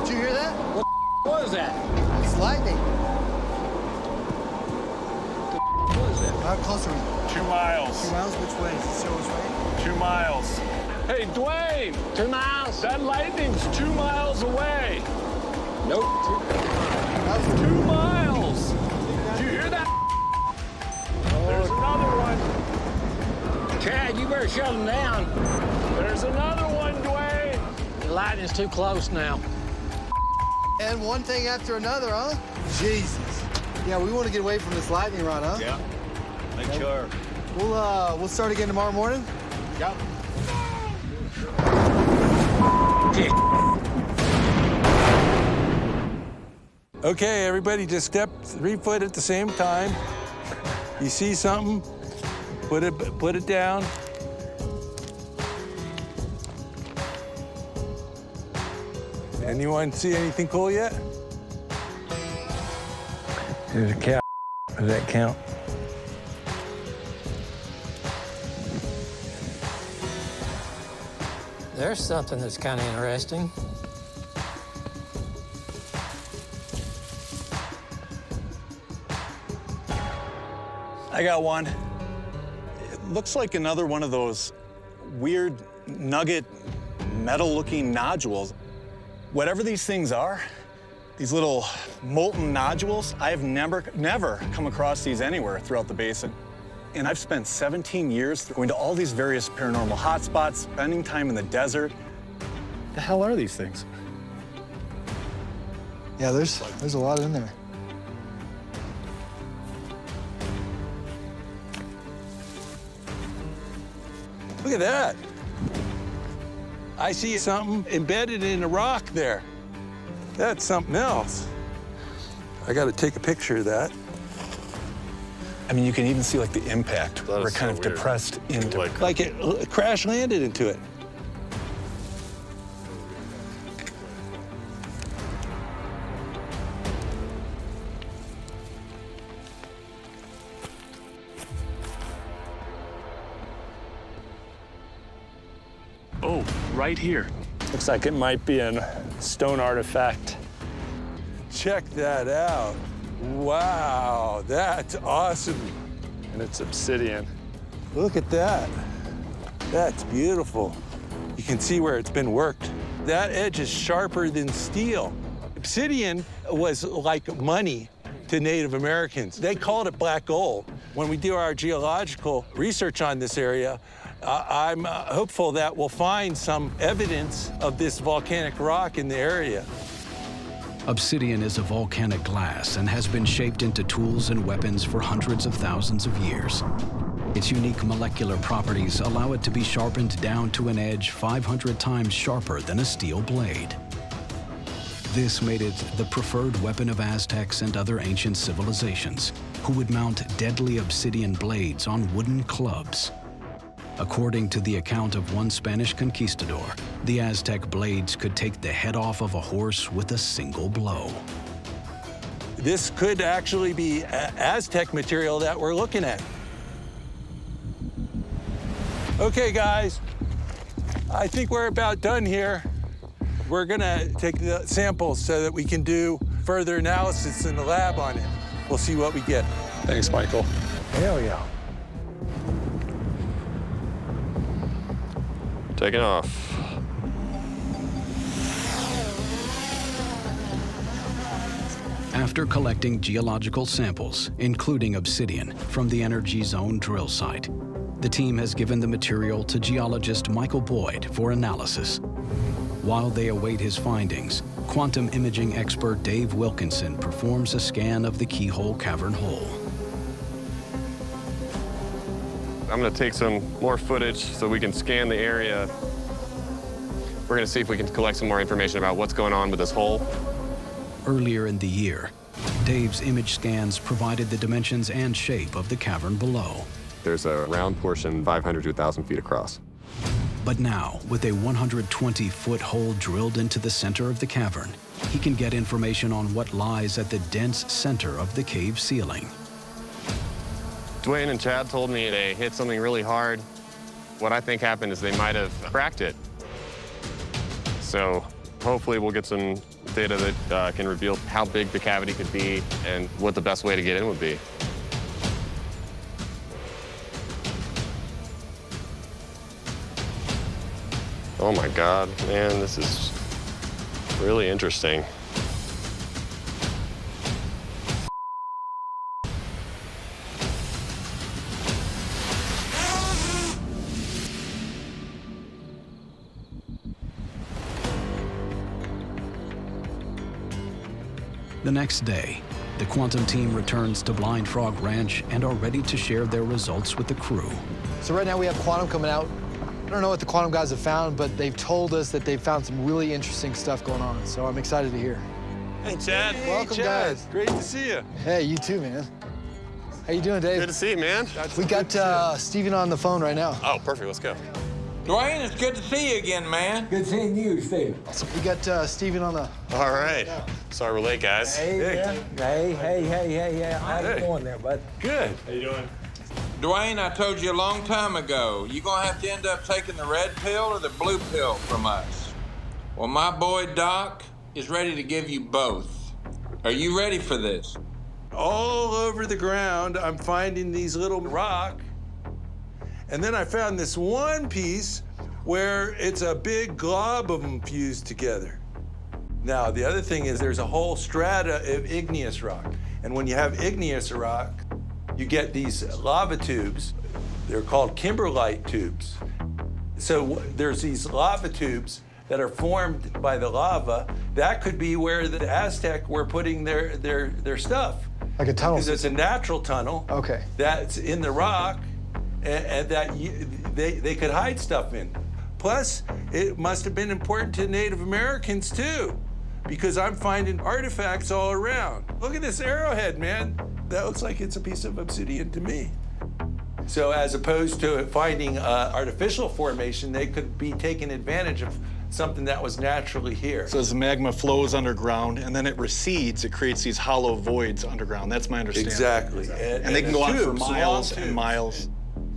Did you hear that?
What was that?
It's lightning.
What was that?
How close are we?
2 miles.
2 miles? Which way? Does it show us right?
2 miles. Hey, Dwayne!
2 miles?
That lightning's 2 miles away.
Nope.
That was
2 miles! Did you hear that? There's another one.
Chad, you better shut them down.
There's another one, Dwayne.
The lightning's too close now.
And one thing after another, huh? Jesus. Yeah, we want to get away from this lightning rod, huh?
Yeah. Make sure.
We'll start again tomorrow morning?
Yep.
Okay, everybody just step 3 foot at the same time. You see something, put it down. Anyone see anything cool yet? There's a cow. Does that count?
There's something that's kind of interesting.
I got one. It looks like another one of those weird nugget metal-looking nodules. Whatever these things are, these little molten nodules, I have never come across these anywhere throughout the basin. And I've spent 17 years going to all these various paranormal hotspots, spending time in the desert. The hell are these things?
Yeah, there's a lot in there.
Look at that. I see something embedded in a rock there. That's something else. I got to take a picture of that.
I mean, you can even see like the impact where it kind of depressed into it.
Like it crash landed into it.
Oh, right here. Looks like it might be a stone artifact.
check that out. Wow, that's awesome.
And it's obsidian.
Look at that. That's beautiful. You can see where it's been worked. That edge is sharper than steel. Obsidian was like money to Native Americans. They called it black gold. When we do our geological research on this area, I'm hopeful that we'll find some evidence of this volcanic rock in the area.
Obsidian is a volcanic glass and has been shaped into tools and weapons for hundreds of thousands of years. Its unique molecular properties allow it to be sharpened down to an edge 500 times sharper than a steel blade. This made it the preferred weapon of Aztecs and other ancient civilizations, who would mount deadly obsidian blades on wooden clubs. According to the account of one Spanish conquistador, the Aztec blades could take the head off of a horse with a single blow.
This could actually be Aztec material that we're looking at. Okay, guys, I think we're about done here. We're gonna take the samples so that we can do further analysis in the lab on it. We'll see what we get.
Thanks, Michael.
Hell yeah.
Taking off.
After collecting geological samples, including obsidian, from the Energy Zone drill site, the team has given the material to geologist Michael Boyd for analysis. While they await his findings, quantum imaging expert Dave Wilkinson performs a scan of the Keyhole Cavern hole.
I'm gonna take some more footage so we can scan the area. We're gonna see if we can collect some more information about what's going on with this hole.
Earlier in the year, Dave's image scans provided the dimensions and shape of the cavern below.
There's a round portion 500 to 1,000 feet across.
But now, with a 120-foot hole drilled into the center of the cavern, he can get information on what lies at the dense center of the cave ceiling.
Dwayne and Chad told me they hit something really hard. What I think happened is they might have cracked it. So hopefully we'll get some data that can reveal how big the cavity could be and what the best way to get in would be. Oh my God, man, this is really interesting.
The next day, the quantum team returns to Blind Frog Ranch and are ready to share their results with the crew.
So right now we have quantum coming out. I don't know what the quantum guys have found, but they've told us that they've found some really interesting stuff going on, so I'm excited to hear.
Hey, Chad.
Welcome, guys.
Great to see you.
Hey, you too, man. How you doing, Dave?
Good to see you, man.
We got Steven on the phone right now.
Oh, perfect, let's go.
Dwayne, it's good to see you again, man.
Good seeing you, Steve.
We got Steven on the...
All right. Sorry we're late, guys.
Hey, hey. How you doing there, bud?
Good.
How you doing?
Dwayne, I told you a long time ago, you're gonna have to end up taking the red pill or the blue pill from us. Well, my boy Doc is ready to give you both. Are you ready for this?
All over the ground, I'm finding these little rock. And then I found this one piece where it's a big glob of them fused together. Now, the other thing is there's a whole strata of igneous rock. And when you have igneous rock, you get these lava tubes. They're called kimberlite tubes. So there's these lava tubes that are formed by the lava. That could be where the Aztec were putting their stuff.
Like a tunnel?
Because it's a natural tunnel.
Okay.
That's in the rock, and that they could hide stuff in. Plus, it must have been important to Native Americans too, because I'm finding artifacts all around. Look at this arrowhead, man. That looks like it's a piece of obsidian to me. So as opposed to finding artificial formation, they could be taking advantage of something that was naturally here.
So as the magma flows underground and then it recedes, it creates these hollow voids underground. That's my understanding.
Exactly.
And they can go on for
tubes,
miles
long
and
tubes.
miles.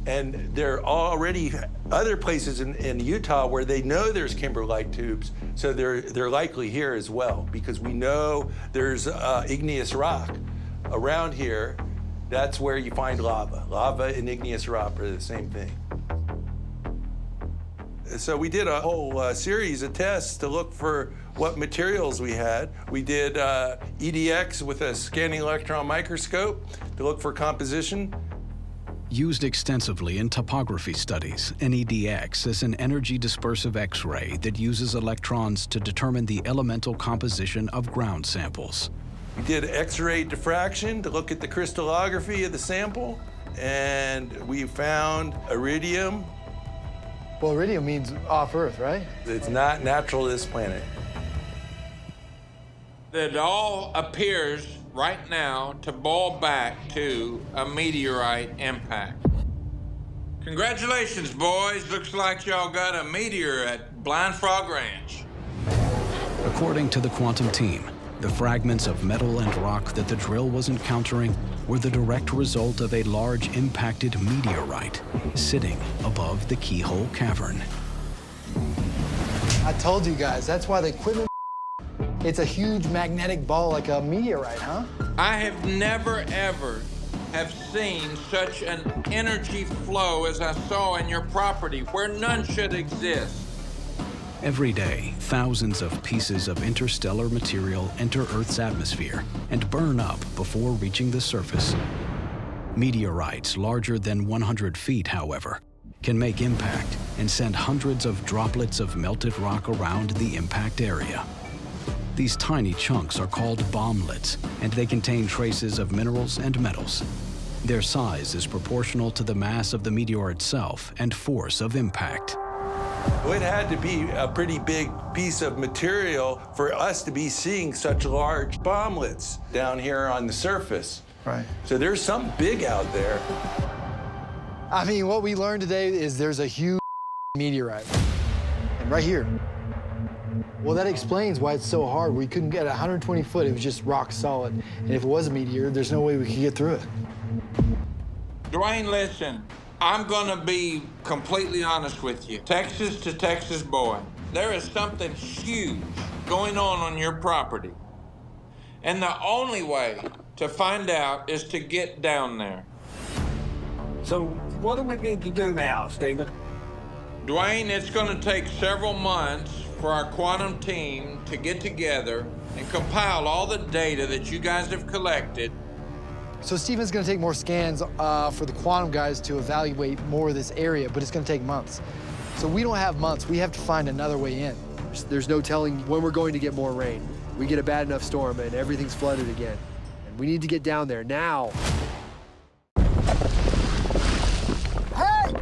And there are already other places in Utah where they know there's kimberlite tubes, so they're likely here as well, because we know there's igneous rock around here. That's where you find lava. Lava and igneous rock are the same thing. So we did a whole series of tests to look for what materials we had. We did EDX with a scanning electron microscope to look for composition.
Used extensively in topography studies, NEDX is an energy dispersive X-ray that uses electrons to determine the elemental composition of ground samples.
We did X-ray diffraction to look at the crystallography of the sample, and we found iridium.
Well, iridium means off Earth, right?
It's not natural to this planet.
It all appears right now to boil back to a meteorite impact. Congratulations, boys. Looks like y'all got a meteor at Blind Frog Ranch.
According to the quantum team, the fragments of metal and rock that the drill was encountering were the direct result of a large impacted meteorite sitting above the Keyhole Cavern.
I told you guys, that's why the equipment, it's a huge magnetic ball like a meteorite, huh?
I have never, ever have seen such an energy flow as I saw in your property, where none should exist.
Every day, thousands of pieces of interstellar material enter Earth's atmosphere and burn up before reaching the surface. Meteorites larger than 100 feet, however, can make impact and send hundreds of droplets of melted rock around the impact area. These tiny chunks are called bomblets, and they contain traces of minerals and metals. Their size is proportional to the mass of the meteor itself and force of impact.
Well, it had to be a pretty big piece of material for us to be seeing such large bomblets down here on the surface.
Right.
So there's something big out there.
I mean, what we learned today is there's a huge meteorite. And right here. Well, that explains why it's so hard. We couldn't get 120 foot. It was just rock solid. And if it was a meteor, there's no way we could get through it.
Dwayne, listen. I'm gonna be completely honest with you. Texas to Texas boy, there is something huge going on your property. And the only way to find out is to get down there.
So what do we need to do now, Stephen?
Dwayne, it's gonna take several months for our quantum team to get together and compile all the data that you guys have collected.
So Stephen's gonna take more scans for the quantum guys to evaluate more of this area, but it's gonna take months. So we don't have months, we have to find another way in. There's no telling when we're going to get more rain. We get a bad enough storm and everything's flooded again. And we need to get down there now. Hey!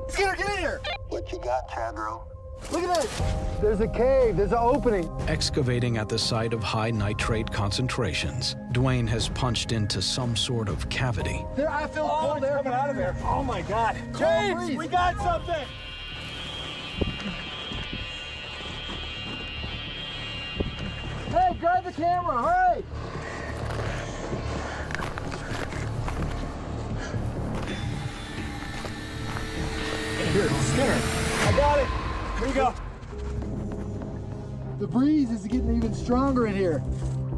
Skinner, get in here!
What you got, Chadro?
Look at this! There's a cave, there's an opening.
Excavating at the site of high nitrate concentrations, Dwayne has punched into some sort of cavity.
There, I feel cold air coming out of here.
Oh my God.
James, we got something! Hey, grab the camera, hurry! Here, Skinner, I got it. Here you go. The breeze is getting even stronger in here.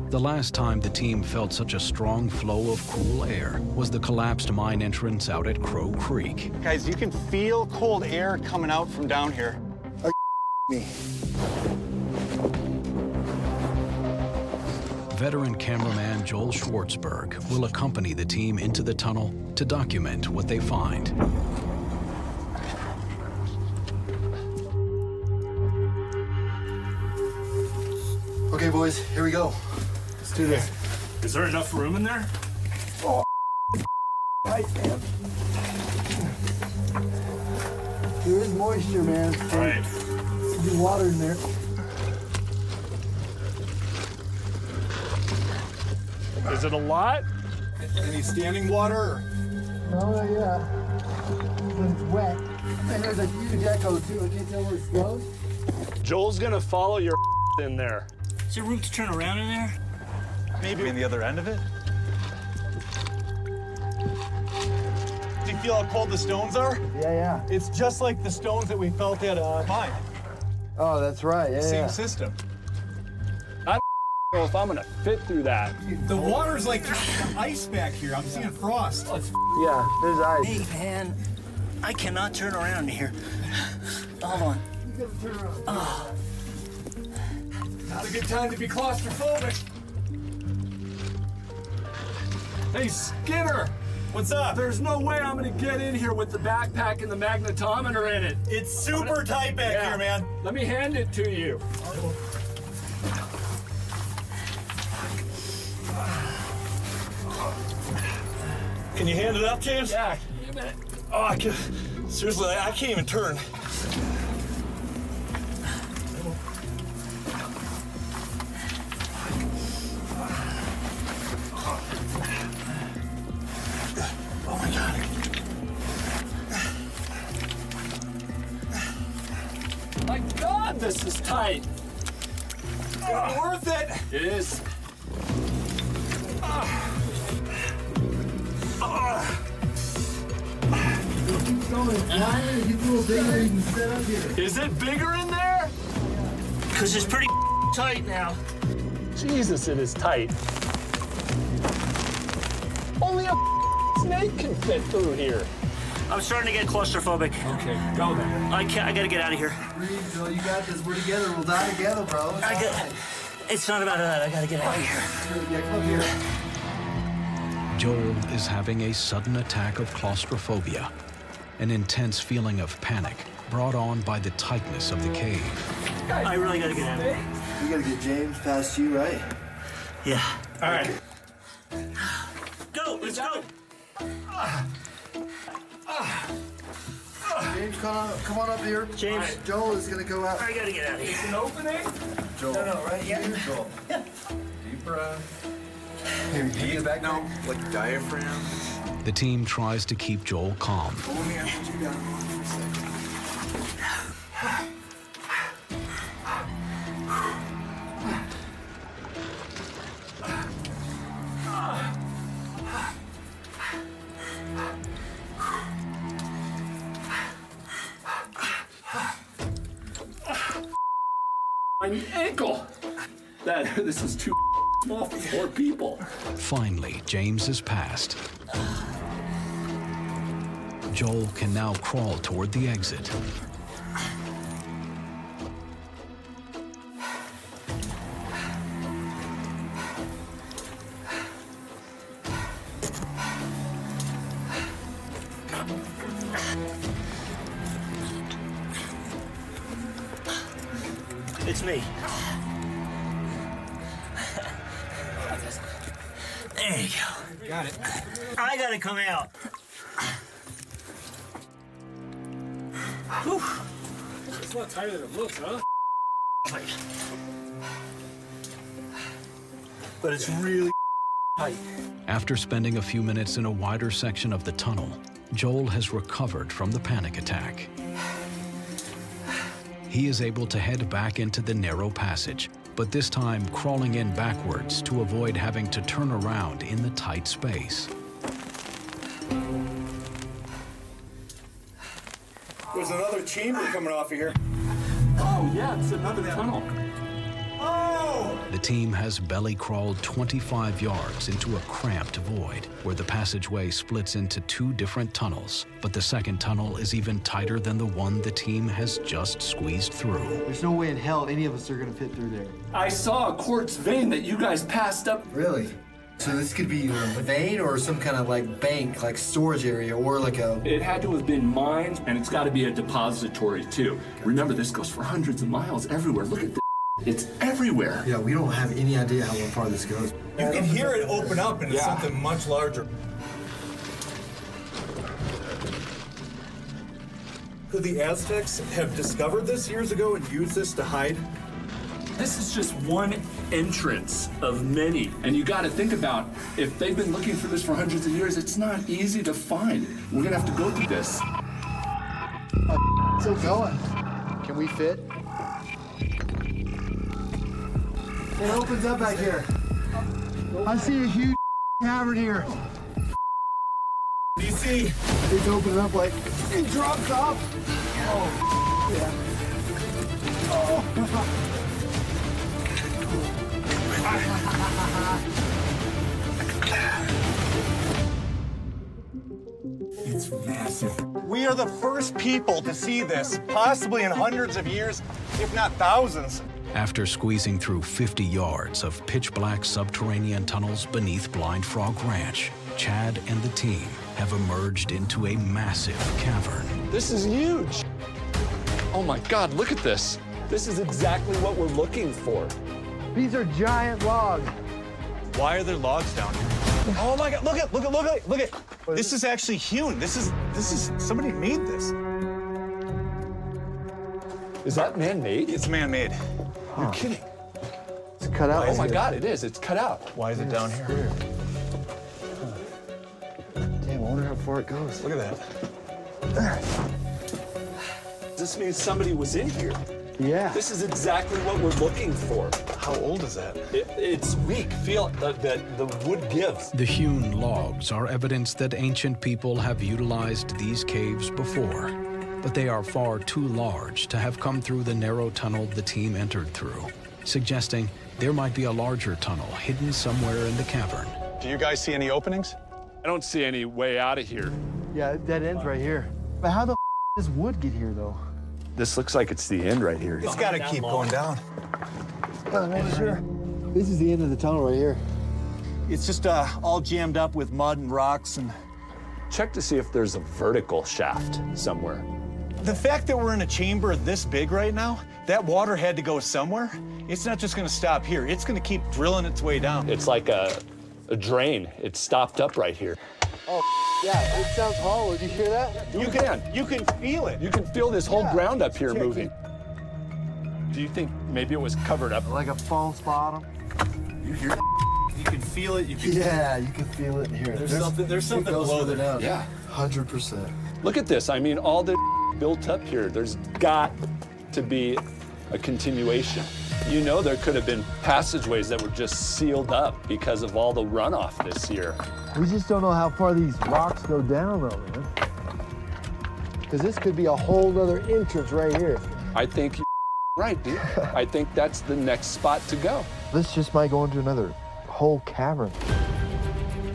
The last time the team felt such a strong flow of cool air was the collapsed mine entrance out at Crow Creek.
Guys, you can feel cold air coming out from down here.
Are you me?
Veteran cameraman Joel Schwartzberg will accompany the team into the tunnel to document what they find.
Okay, boys, here we go. Let's do this.
Is there enough room in there?
Oh, right, man. There is moisture, man.
All right.
There's be water in there.
Is it a lot?
Any standing water?
Oh, yeah. When it's wet. And there's a huge echo, too. I can't tell where it goes.
Joel's gonna follow your in there.
Is there room to turn around in there?
Maybe in the other end of it?
Do you
feel how cold the stones are?
Yeah.
It's just like the stones that we felt at mine.
Oh, that's right. Yeah.
Same system.
I don't know if I'm gonna fit through that.
The water's like ice back here. I'm seeing frost.
Yeah, there's ice.
Hey, man, I cannot turn around here. Hold on.
You gotta turn around.
Oh.
Not a good time to be claustrophobic.
Hey, Skinner!
What's up?
There's no way I'm gonna get in here with the backpack and the magnetometer in it.
It's super tight back here, man.
Let me hand it to you.
Can you hand it up, James?
Yeah, give me a minute.
Oh, I can. Seriously, I can't even turn. Oh my God.
My God, this is tight.
Worth it.
It is. Is it bigger in there?
Because it's pretty tight now.
Jesus, it is tight. Only a snake can fit through here.
I'm starting to get claustrophobic.
Okay, go then.
I gotta get out of here.
Breathe, Joel. You got this. We're together. We'll die together, bro.
It's not about that. I gotta get out of here.
Yeah, come here.
Joel is having a sudden attack of claustrophobia, an intense feeling of panic brought on by the tightness of the cave.
I really gotta get out of here.
We gotta get James past you, right?
Yeah.
All right.
Go. Let's go.
James, come on up here.
James.
Joel is gonna go out.
I gotta get out of here.
It's an opening?
Joel.
No, right? Yeah.
Joel.
Yeah.
Deep breath.
Here, can you get back now?
Like diaphragm.
The team tries to keep Joel calm.
Let me put you down.
My ankle. This is too small for 4 people.
Finally, James is passed. Joel can now crawl toward the exit.
It's me. There you go.
Got it.
I gotta come out. Whew.
It's not tighter than it looks, huh?
But it's really tight.
After spending a few minutes in a wider section of the tunnel, Joel has recovered from the panic attack. He is able to head back into the narrow passage, but this time crawling in backwards to avoid having to turn around in the tight space.
There's another chamber coming off of here.
Oh, yeah, it's another tunnel.
Oh!
The team has belly crawled 25 yards into a cramped void where the passageway splits into 2 different tunnels, but the second tunnel is even tighter than the one the team has just squeezed through.
There's no way in hell any of us are gonna fit through there.
I saw a quartz vein that you guys passed up.
Really? So this could be a vein or some kind of like bank, like storage area, or like a...
It had to have been mined, and it's got to be a depository too. Remember, this goes for hundreds of miles everywhere. Look at this. It's everywhere.
Yeah, we don't have any idea how far this goes.
You can hear it open up, and it's something much larger.
Could the Aztecs have discovered this years ago and used this to hide?
This is just one entrance of many. And you got to think about, if they've been looking for this for hundreds of years, it's not easy to find. We're going to have to go through this.
Still going. Can we fit? It opens up back here. I see a huge cavern here.
You see?
It's opening up like it drops off. Oh, yeah. Oh.
It's massive. We are the first people to see this, possibly in hundreds of years, if not thousands.
After squeezing through 50 yards of pitch-black subterranean tunnels beneath Blind Frog Ranch, Chad and the team have emerged into a massive cavern.
This is huge. Oh my God, look at this. This is exactly what we're looking for.
These are giant logs.
Why are there logs down here? Oh my God, look at. This is actually hewn. This is, somebody made this.
Is that man-made?
It's man-made.
You're kidding.
It's cut out.
Oh my God, it is. It's cut out.
Why is it down here?
Damn, I wonder how far it goes.
Look at that.
This means somebody was in here.
Yeah.
This is exactly what we're looking for.
How old is that?
It's weak. Feel that the wood gives.
The hewn logs are evidence that ancient people have utilized these caves before, but they are far too large to have come through the narrow tunnel the team entered through, suggesting there might be a larger tunnel hidden somewhere in the cavern.
Do you guys see any openings?
I don't see any way out of here.
Yeah, it dead ends right here. But how the does wood get here, though?
This looks like it's the end right here.
It's got to keep going down.
Sure. This is the end of the tunnel right here.
It's just all jammed up with mud and rocks and...
Check to see if there's a vertical shaft somewhere.
The fact that we're in a chamber this big right now, that water had to go somewhere. It's not just going to stop here. It's going to keep drilling its way down.
It's like a drain. It's stopped up right here.
Oh, yeah, it sounds hollow. Did you hear that?
You can feel it.
You can feel this whole ground up here moving. Do you think maybe it was covered up?
Like a false bottom?
You can feel it.
Yeah, you can feel it here.
There's something below there.
Down.
Yeah.
100%.
Look at this. I mean, all the built up here. There's got to be a continuation. You know, there could have been passageways that were just sealed up because of all the runoff this year.
We just don't know how far these rocks go down, though, man. Because this could be a whole other entrance right here.
I think you're right, dude. I think that's the next spot to go.
This just might go into another whole cavern.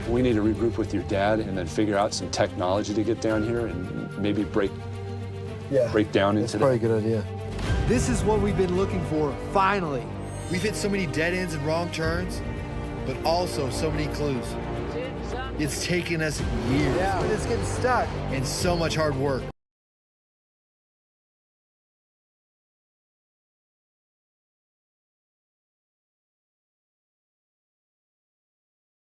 We need to regroup with your dad and then figure out some technology to get down here and maybe break down into
That's probably a good idea.
This is what we've been looking for, finally. We've hit so many dead ends and wrong turns, but also so many clues. It's taken us years.
Yeah, but it's getting stuck.
And so much hard work.